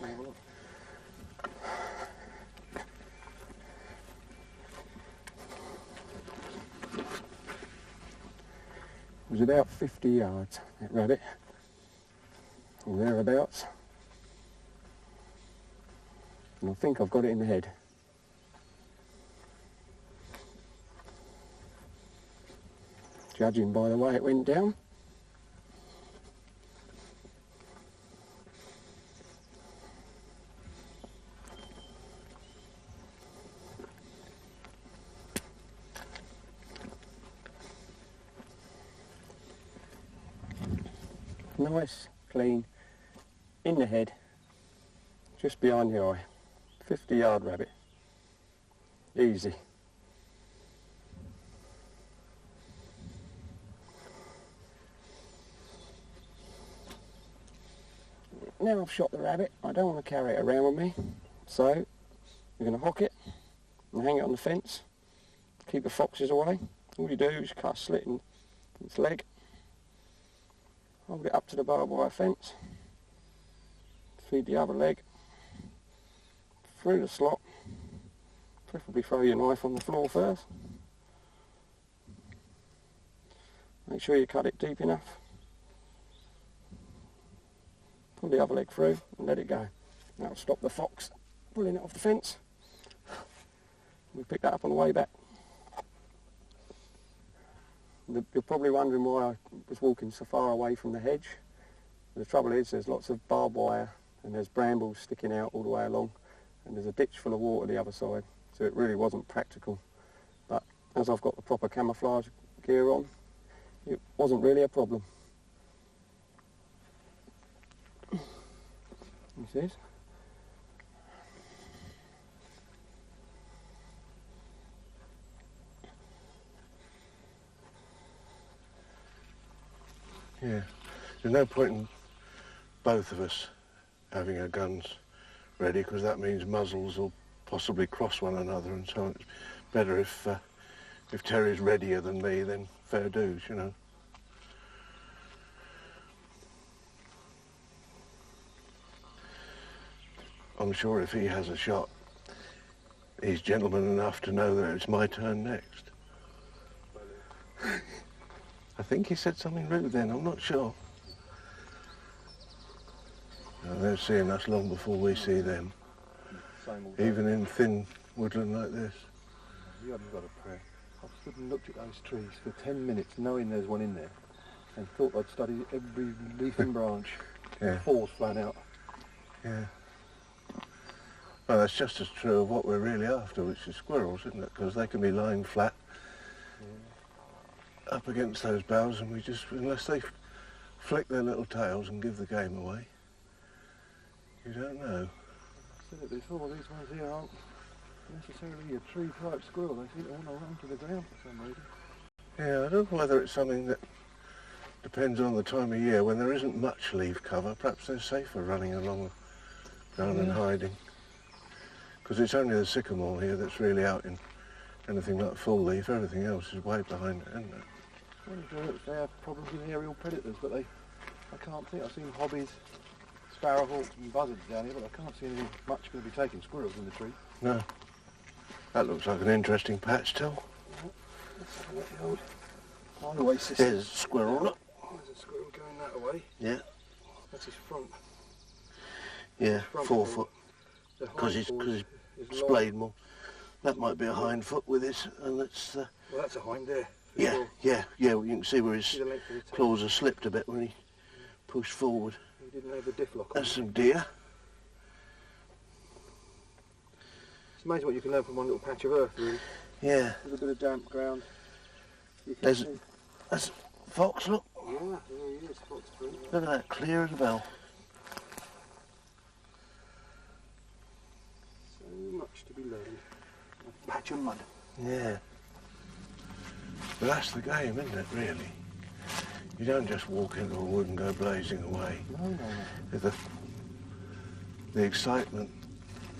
It was about 50 yards, that rabbit, or thereabouts. And I think I've got it in the head. Judging by the way it went down. Nice, clean, in the head, just behind the eye. 50-yard rabbit. Easy. Now I've shot the rabbit, I don't want to carry it around with me, so we're going to hock it and hang it on the fence, keep the foxes away. All you do is cut a slit in its leg, hold it up to the barbed wire fence, feed the other leg through the slot, preferably throw your knife on the floor first. Make sure you cut it deep enough. Pull the other leg through and let it go. That'll stop the fox pulling it off the fence. We'll pick that up on the way back. You're probably wondering why I was walking so far away from the hedge. The trouble is there's lots of barbed wire and there's brambles sticking out all the way along, and there's a ditch full of water the other side, so it really wasn't practical. But as I've got the proper camouflage gear on, it wasn't really a problem. He says. Yeah, there's no point in both of us having our guns ready, because that means muzzles will possibly cross one another, and so it's better if Terry's readier than me, then fair dues, you know. I'm sure if he has a shot, he's gentleman enough to know that it's my turn next. I think he said something rude then, I'm not sure. No, they're seeing us long before we see them, even in thin woodland like this. You haven't got a prayer. I've stood and looked at those trees for 10 minutes knowing there's one in there, and thought I'd study every leaf and branch before it's flown out. Yeah. Well, that's just as true of what we're really after, which is squirrels, isn't it? Because they can be lying flat up against those boughs, and we just, unless they flick their little tails and give the game away, you don't know. I've said it before, these ones here aren't necessarily a tree-type squirrel. They seem to want to run to the ground for some reason. Yeah, I don't know whether it's something that depends on the time of year. When there isn't much leaf cover, perhaps they're safer running along down and hiding. Because it's only the sycamore here that's really out in anything like full leaf. Everything else is way behind it, isn't it? I wonder if they have problems with aerial predators, but I can't think. I've seen hobbies, sparrowhawks and buzzards down here, but I can't see anything much going to be taking squirrels in the tree. No. That looks like an interesting patch, still. Let's have a look at the old highway system. There's a squirrel, look. There's a squirrel going that way. Yeah. That's his front. Yeah, Front 4 foot. foot. The Because he's hind foot is long. splayed more. That might be a hind foot with his, and that's... Well, that's a hind there. Yeah, yeah. Well, you can see where his See the length of the tail. claws have slipped a bit when he pushed forward. He didn't have the diff lock on. That's some deer. It's amazing what you can learn from one little patch of earth, really. Yeah. There's a bit of damp ground. You can There's see. that's a fox, look. Yeah, there he is, fox tree. Look at that, clear as a bell. So much to be learned. A patch of mud. Yeah. But that's the game, isn't it, really? You don't just walk into a wood and go blazing away. No. The excitement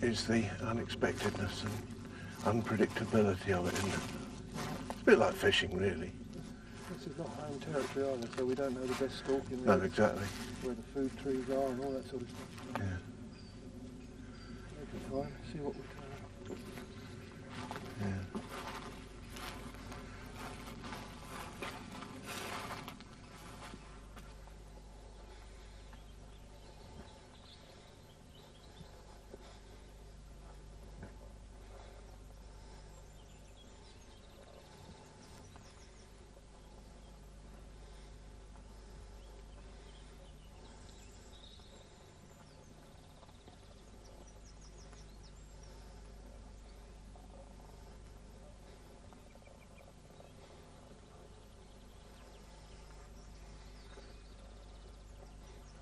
is the unexpectedness and unpredictability of it, isn't it? It's a bit like fishing, really. This is not home territory either, so we don't know the best stalking No, routes, exactly. where the food trees are and all that sort of stuff. Yeah. We can find, see what we can. Yeah.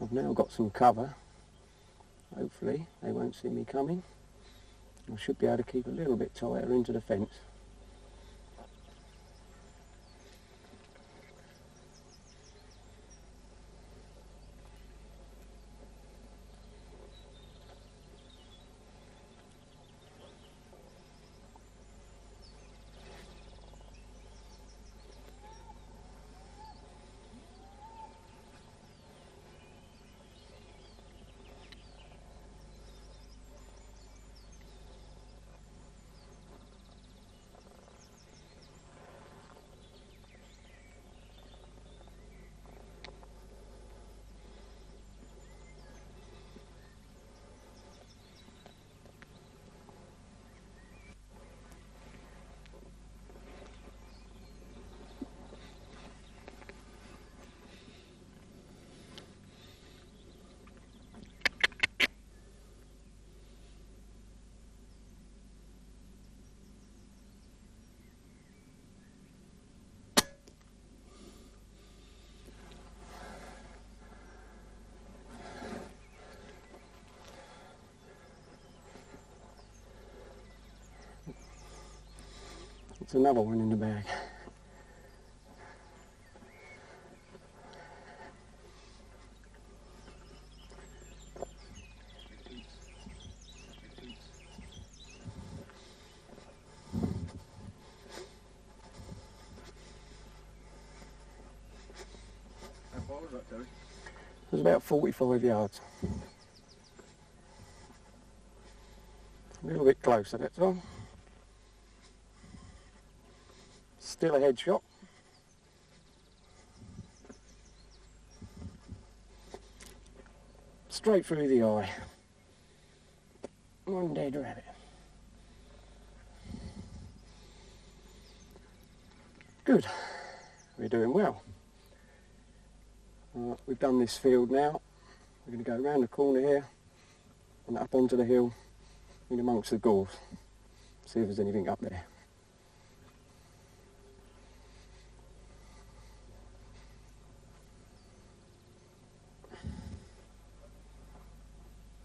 I've now got some cover. Hopefully they won't see me coming. I should be able to keep a little bit tighter into the fence. It's another one in the bag. How far was that, Terry? It was about 45 yards. A little bit closer that time. Still a headshot. Straight through the eye. One dead rabbit. Good. We're doing well. We've done this field now. We're going to go round the corner here and up onto the hill in amongst the gorse. See if there's anything up there.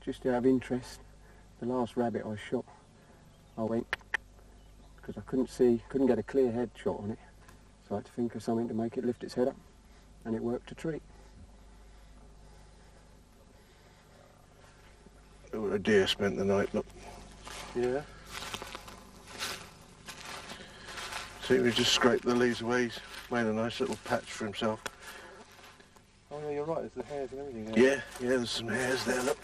Just out of interest, the last rabbit I shot, I went, because I couldn't get a clear head shot on it, so I had to think of something to make it lift its head up, and it worked a treat. A deer spent the night, look. Yeah. See, we just scraped the leaves away. He's made a nice little patch for himself. Oh yeah, you're right, there's the hairs and everything. Yeah, there's some hairs there, look.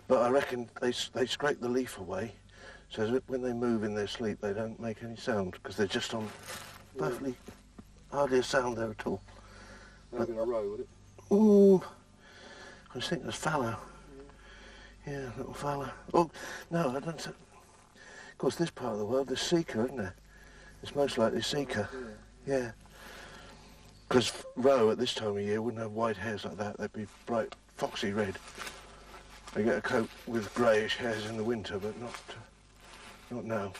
But I reckon they scrape the leaf away, so that when they move in their sleep, they don't make any sound, because they're just on perfectly, hardly a sound there at all. Maybe in a row, would it? Ooh, I was thinking it was Fowler. Yeah, little Fowler. Oh, no, I don't. Of course, this part of the world, there's Seeker, isn't there? It's most likely Seeker. Yeah. Because roe at this time of year wouldn't have white hairs like that. They'd be bright, foxy red. They get a coat with greyish hairs in the winter, but not now.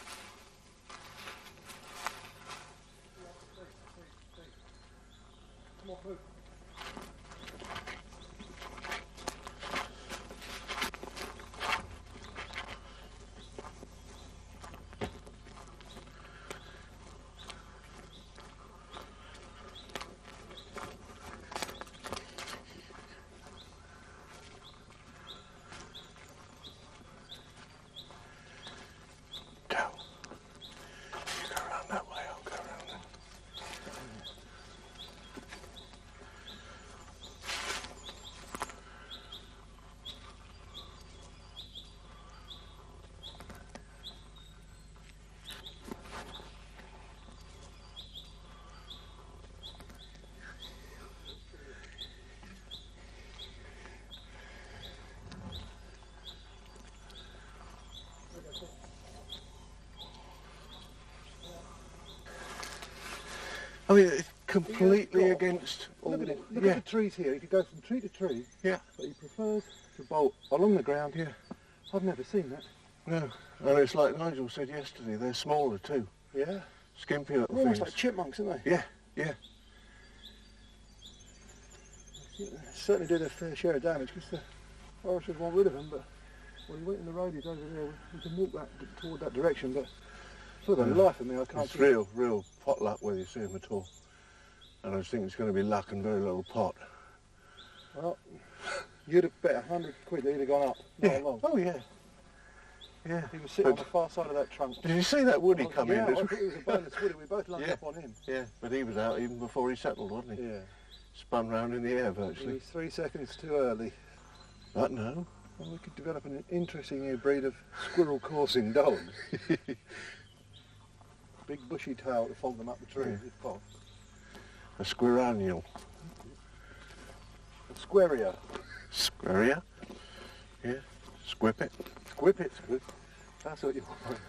I mean, it's completely against all... Look at it. Look at the trees here. He could go from tree to tree. Yeah. But he prefers to bolt along the ground. Yeah. I've never seen that. No. And it's like Nigel said yesterday, they're smaller too. Yeah. Skimpy little They're almost things. like chipmunks, aren't they? Yeah, yeah. They certainly do their fair share of damage because the foresters want rid of them. But well, he went in the road. He's over there. We can walk toward that direction. But for the life of me, I can't. It's real pot luck whether you see them at all. And I just think it's going to be luck and very little pot. Well, you'd have bet 100 quid that he'd have gone up. Not long. Oh yeah. Yeah. He was sitting on the far side of that trunk. Did you see that woody come yeah, in? I thought it was a bonus woody. We both lumped up on him. Yeah, but he was out even before he settled, wasn't he? Yeah. Spun round in the air virtually. He's 3 seconds too early. But no. Well, we could develop an interesting new breed of squirrel coursing dogs. Big bushy tail to fog them up the trees if possible. A squirrel. A squarrier. Squarrier? Yeah. Squip it. Squip it's good. That's what you want.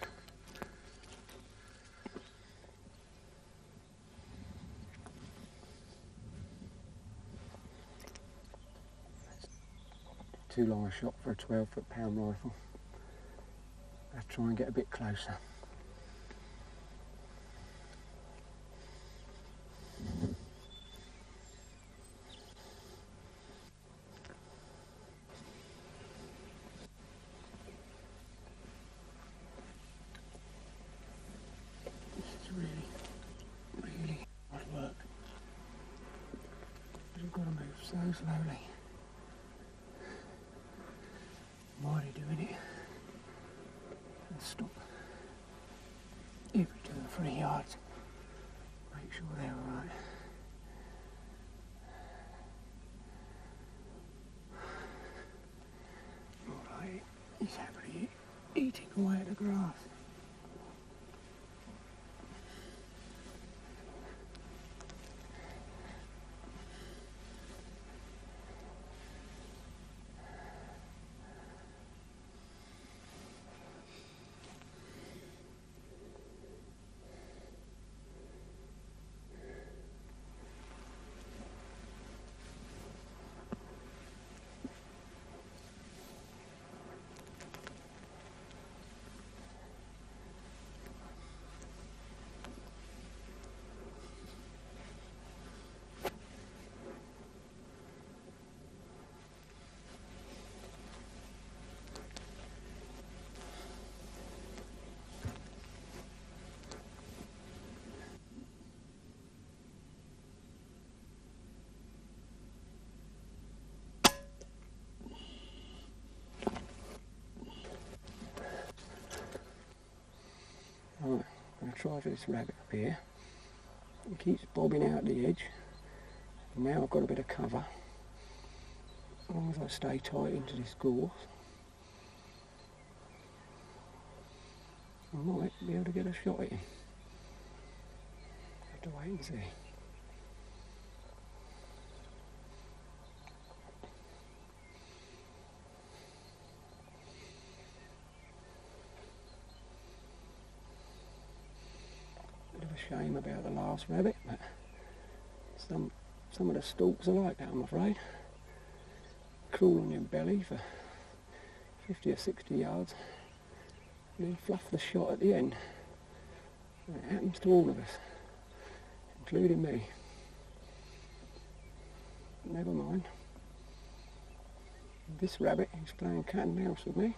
Too long a shot for a 12-foot pound rifle. Let's try and get a bit closer. so slowly. Why are they doing it? And stop every 2 or 3 yards. Make sure they're alright. Alright, he's happily eating away at the grass. Right, I'm going to try for this rabbit up here. He keeps bobbing out the edge. And now I've got a bit of cover. As long as I stay tight into this gorse, I might be able to get a shot at him. Have to wait and see. Bit of a shame about the last rabbit, but some of the stalks are like that, I'm afraid. Crawl on your belly for 50 or 60 yards and then fluff the shot at the end. And it happens to all of us, including me. But never mind. This rabbit is playing cat and mouse with me.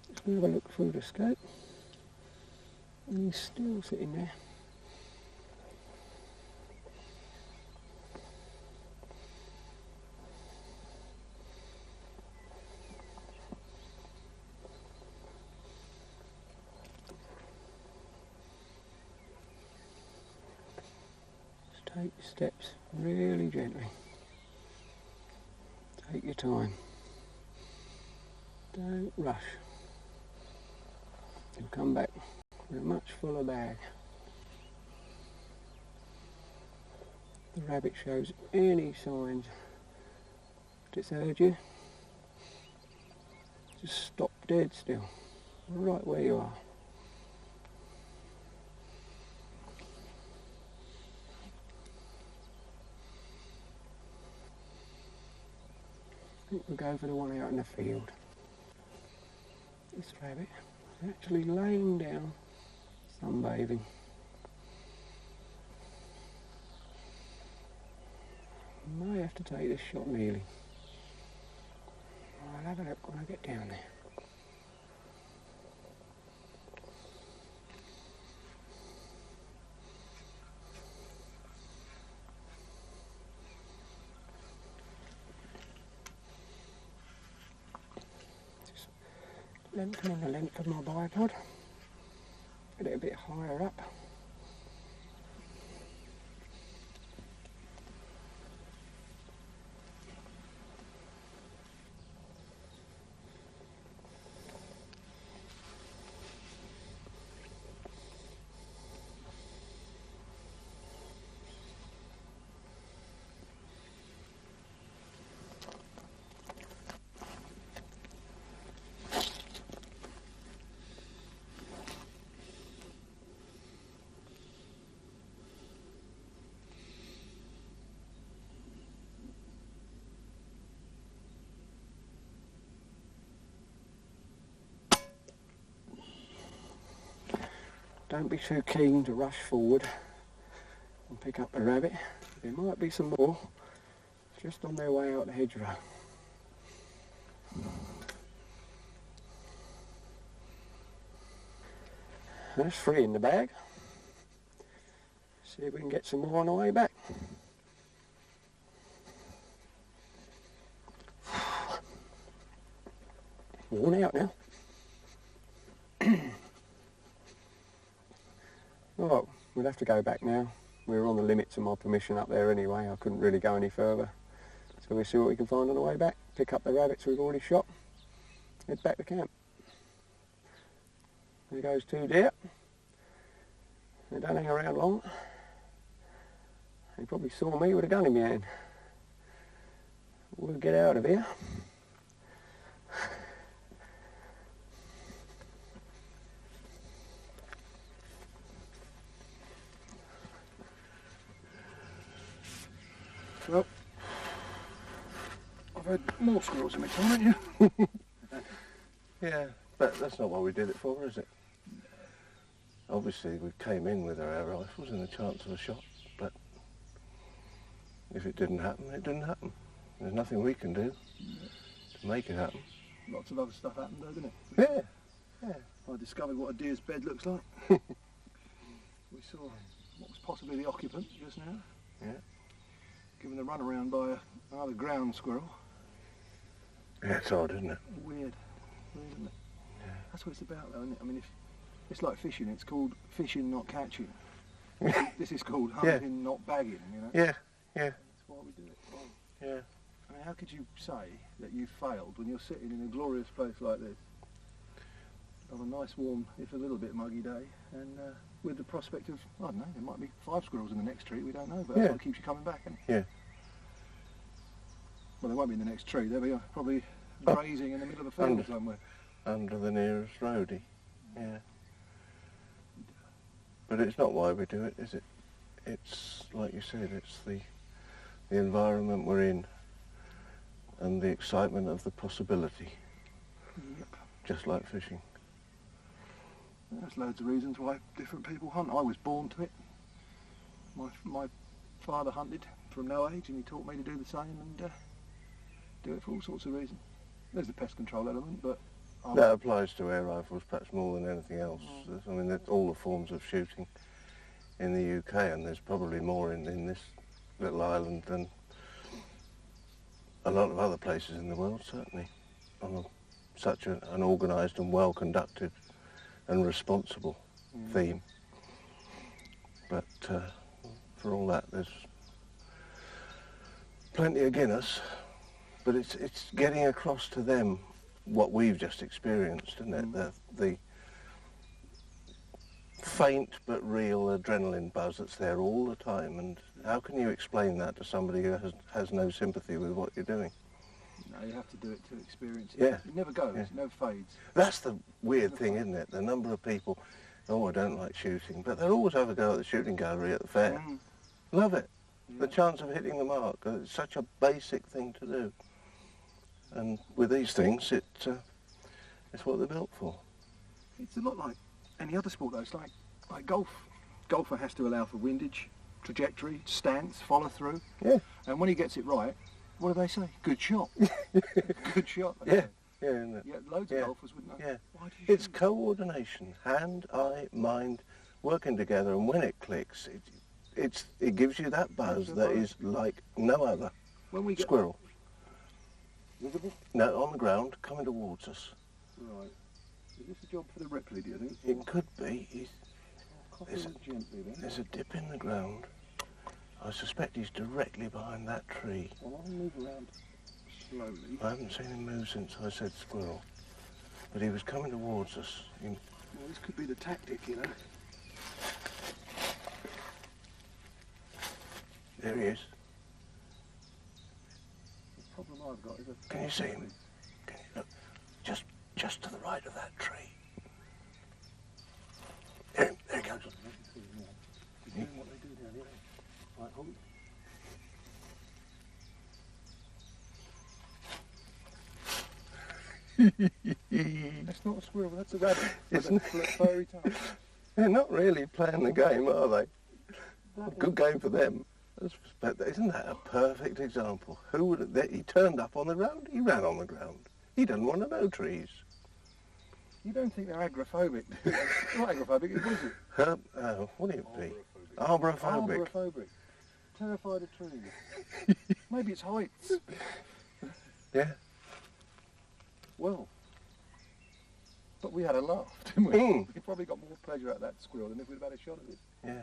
Just have a look through the scope. And he's still sitting there. Just take your steps really gently. Take your time. Don't rush. You'll come back with a much fuller bag. If the rabbit shows any signs that it's heard you, just stop dead still, right where you are. I think we'll go for the one out in the field. This rabbit is actually laying down, sunbathing. May have to take this shot nearly. I'll have a look when I get down there. Just lengthening the length of my bipod. Get it a bit higher up. Don't be too keen to rush forward and pick up a rabbit. There might be some more just on their way out the hedgerow. That's 3 in the bag. See if we can get some more on the way back. Worn out now. Right, we'll have to go back now. We were on the limits of my permission up there anyway. I couldn't really go any further. So we'll see what we can find on the way back. Pick up the rabbits we've already shot. Head back to camp. There goes 2 deer. They don't hang around long. He probably saw me with a gun in my hand. We'll get out of here. Well, I've had more squirrels in my time, haven't you? Yeah, but that's not what we did it for, is it? Obviously, we came in with our air rifles and the chance of a shot, but if it didn't happen, it didn't happen. There's nothing we can do to make it happen. Lots of other stuff happened though, didn't it? Yeah, yeah. I discovered what a deer's bed looks like. We saw what was possibly the occupant just now. Yeah. Given the runaround by another ground squirrel. Yeah, it's odd, isn't it? Weird, isn't it? Yeah. That's what it's about, though, isn't it? I mean, if it's like fishing. It's called fishing, not catching. This is called hunting, not bagging. You know. Yeah, yeah. That's why we do it. Why? Yeah. I mean, how could you say that you failed when you're sitting in a glorious place like this, on a nice, warm, if a little bit muggy day, and with the prospect of, I don't know, there might be 5 squirrels in the next tree. We don't know, but that's what keeps you coming back. Isn't it? Yeah. Well, they won't be in the next tree. They'll be probably grazing in the middle of the field somewhere. Under the nearest roadie. Yeah. But it's not why we do it, is it? It's, like you said, it's the environment we're in and the excitement of the possibility. Yep. Just like fishing. There's loads of reasons why different people hunt. I was born to it. My father hunted from no age and he taught me to do the same and do it for all sorts of reasons. There's the pest control element, but... That applies to air rifles perhaps more than anything else. I mean, that's all the forms of shooting in the UK, and there's probably more in this little island than a lot of other places in the world, certainly, on such an organised and well-conducted and responsible theme. But for all that, there's plenty of Guinness, but it's getting across to them what we've just experienced, isn't it? The faint but real adrenaline buzz that's there all the time, and how can you explain that to somebody who has no sympathy with what you're doing? No, you have to do it to experience it. Yeah. It never goes, it never fades. That's the weird thing, isn't it? The number of people, oh, I don't like shooting, but they'll always have a go at the shooting gallery at the fair. Love it. The chance of hitting the mark. It's such a basic thing to do. And with these things, it's what they're built for. It's a lot like any other sport, though. It's like golf. Golfer has to allow for windage, trajectory, stance, follow through. Yeah. And when he gets it right, what do they say? Good shot. Good shot. Yeah. Yeah, isn't it? Yeah, loads of golfers wouldn't know. Yeah. Why do you It's shoot? coordination, hand, eye, mind, working together, and when it clicks, it gives you that buzz that is like no other. When we get Squirrel. visible? No, on the ground, coming towards us. Right. Is this a job for the Ripley, do you think? It could be. Copy There's it gently then. There's a dip in the ground. I suspect he's directly behind that tree. Well, I'll move around slowly. I haven't seen him move since I said squirrel. But he was coming towards us. Well, this could be the tactic, you know. There he is. The problem I've got is a... Can you see him? Can you look? Just to the right of that tree. There he goes. He's doing what they do down here. Right, hold it. That's not a squirrel, that's a rabbit. Isn't it? Furry tail. They're not really playing the game, are they? Good game for them. But isn't that a perfect example? Who would he turned up on the ground? He ran on the ground. He doesn't want to know trees. You don't think they're agoraphobic? Not agoraphobic, is it? What do you be? Arborophobic. Arborophobic. Terrified of trees. Maybe it's heights. Yeah. Well, but we had a laugh, didn't we? Mm. We probably got more pleasure at that squirrel than if we'd had a shot at it. Yeah.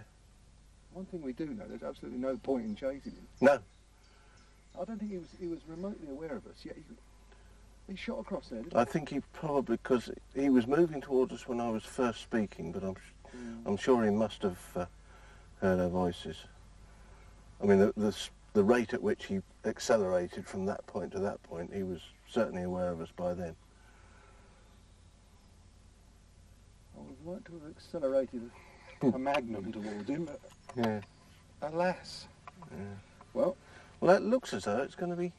One thing we do know, there's absolutely no point in chasing him. No. I don't think he was remotely aware of us, yet he shot across there, didn't he? I think he probably, because he was moving towards us when I was first speaking, but I'm sure he must have heard our voices. I mean, the rate at which he accelerated from that point to that point, he was certainly aware of us by then. I would like to have accelerated a magnum towards him, but Yeah. alas. Yeah. Well, Well, that looks as though it's going to be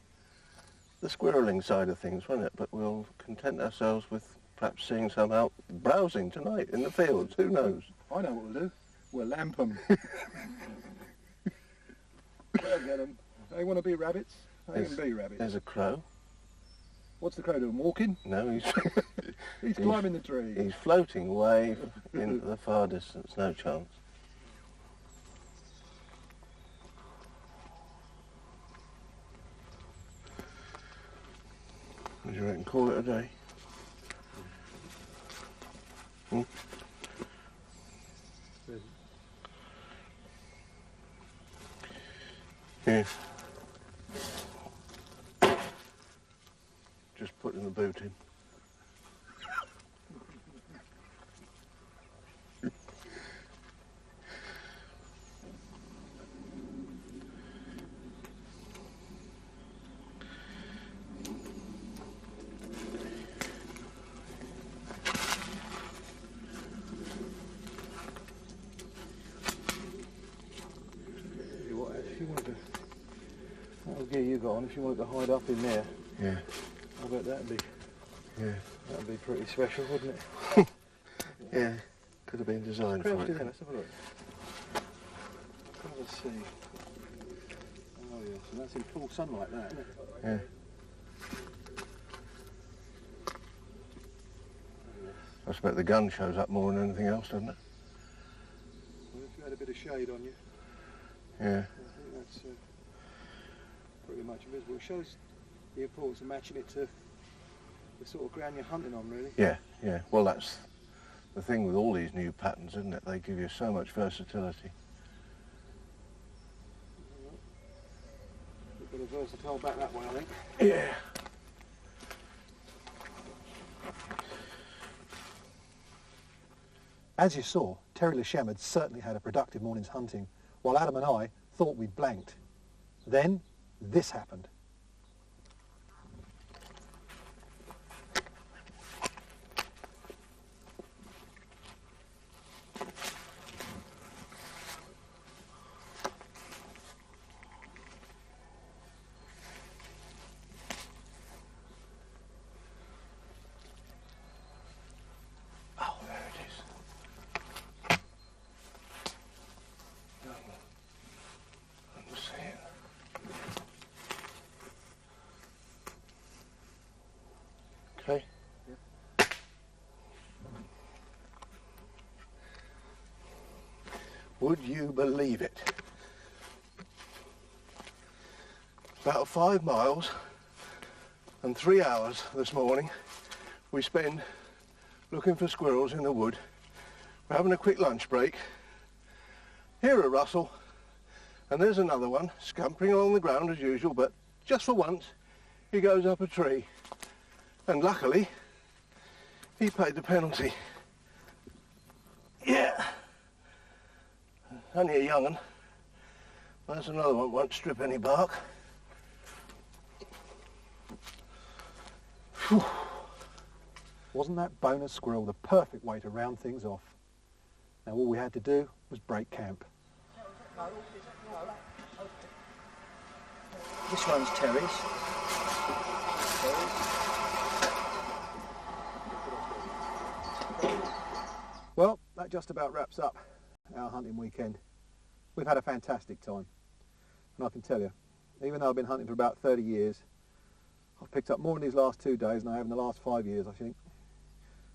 the squirreling side of things, won't it? But we'll content ourselves with perhaps seeing some out browsing tonight in the fields. Who knows? I know what we'll do. We'll lamp them. They'll get them. They want to be rabbits. They can be rabbits. There's a crow. What's the crow doing? Walking? No, He's climbing the tree. he's floating way into the far distance. No chance. What do you reckon? Call it a day? Hmm? Yeah. Just putting the boot in. If you wanted to, that'll gear you got on. If you wanted to hide up in there, Yeah. I bet that'd be pretty special, wouldn't it? Yeah. Could have been designed for Crouch it. in, let's have a look. Let's see. Oh yes, and that's in full sunlight, that, isn't it? Yeah. I expect the gun shows up more than anything else, doesn't it? Well, if you had a bit of shade on you, Yeah. I think that's pretty much invisible. It shows the importance of matching it to the sort of ground you're hunting on, really. Yeah, yeah. Well, that's the thing with all these new patterns, isn't it? They give you so much versatility. We've got a versatile back that way, I think. Yeah. As you saw, Terry Lashem had certainly had a productive morning's hunting, while Adam and I thought we'd blanked. Then, this happened. Oh, there it is. Let me see it. Okay. Would you believe it? About 5 miles and 3 hours this morning we spend looking for squirrels in the wood. We're having a quick lunch break. Hear a rustle, and there's another one scampering along the ground as usual, but just for once he goes up a tree. And luckily he paid the penalty. Yeah. Only a young un. There's another one, won't strip any bark. Whew. Wasn't that bonus squirrel the perfect way to round things off? Now all we had to do was break camp. This one's Terry's. Well, that just about wraps up our hunting weekend. We've had a fantastic time. And I can tell you, even though I've been hunting for about 30 years, I've picked up more in these last 2 days than I have in the last 5 years, I think.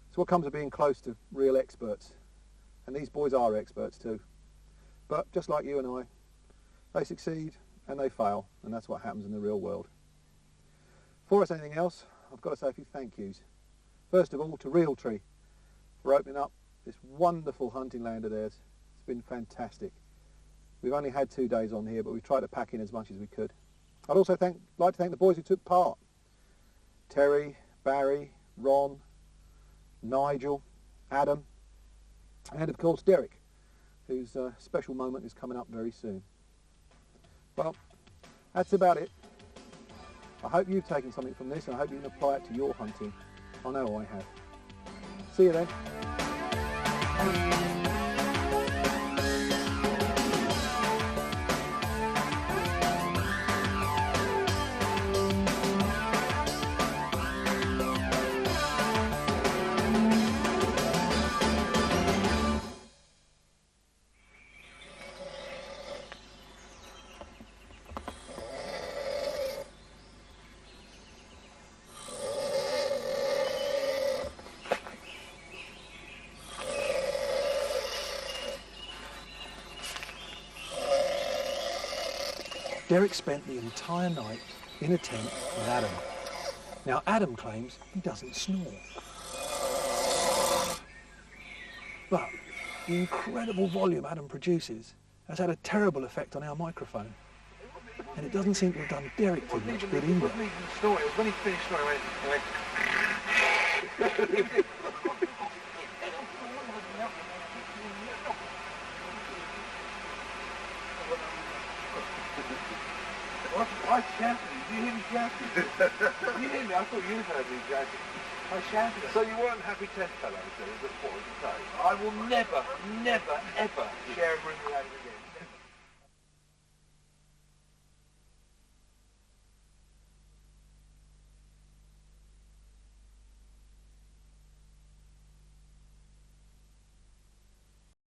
It's what comes of being close to real experts. And these boys are experts too. But just like you and I, they succeed and they fail, and that's what happens in the real world. Before I say anything else, I've got to say a few thank yous. First of all, to Realtree for opening up this wonderful hunting land of theirs. It's been fantastic. We've only had 2 days on here, but we've tried to pack in as much as we could. I'd also like to thank the boys who took part. Terry, Barry, Ron, Nigel, Adam, and of course Derek, whose special moment is coming up very soon. Well, that's about it. I hope you've taken something from this, and I hope you can apply it to your hunting. I know I have. See you then. Derek spent the entire night in a tent with Adam. Now Adam claims he doesn't snore. But the incredible volume Adam produces has had a terrible effect on our microphone. And it doesn't seem to have done Derek too much good either. When he finished snoring, I went I shouted. Did you hear me shouting? Did you hear me? I thought you heard me shouting. I shouted. So you weren't happy tent fellows then, is what you say? I will never, never, ever share a room with Adam again.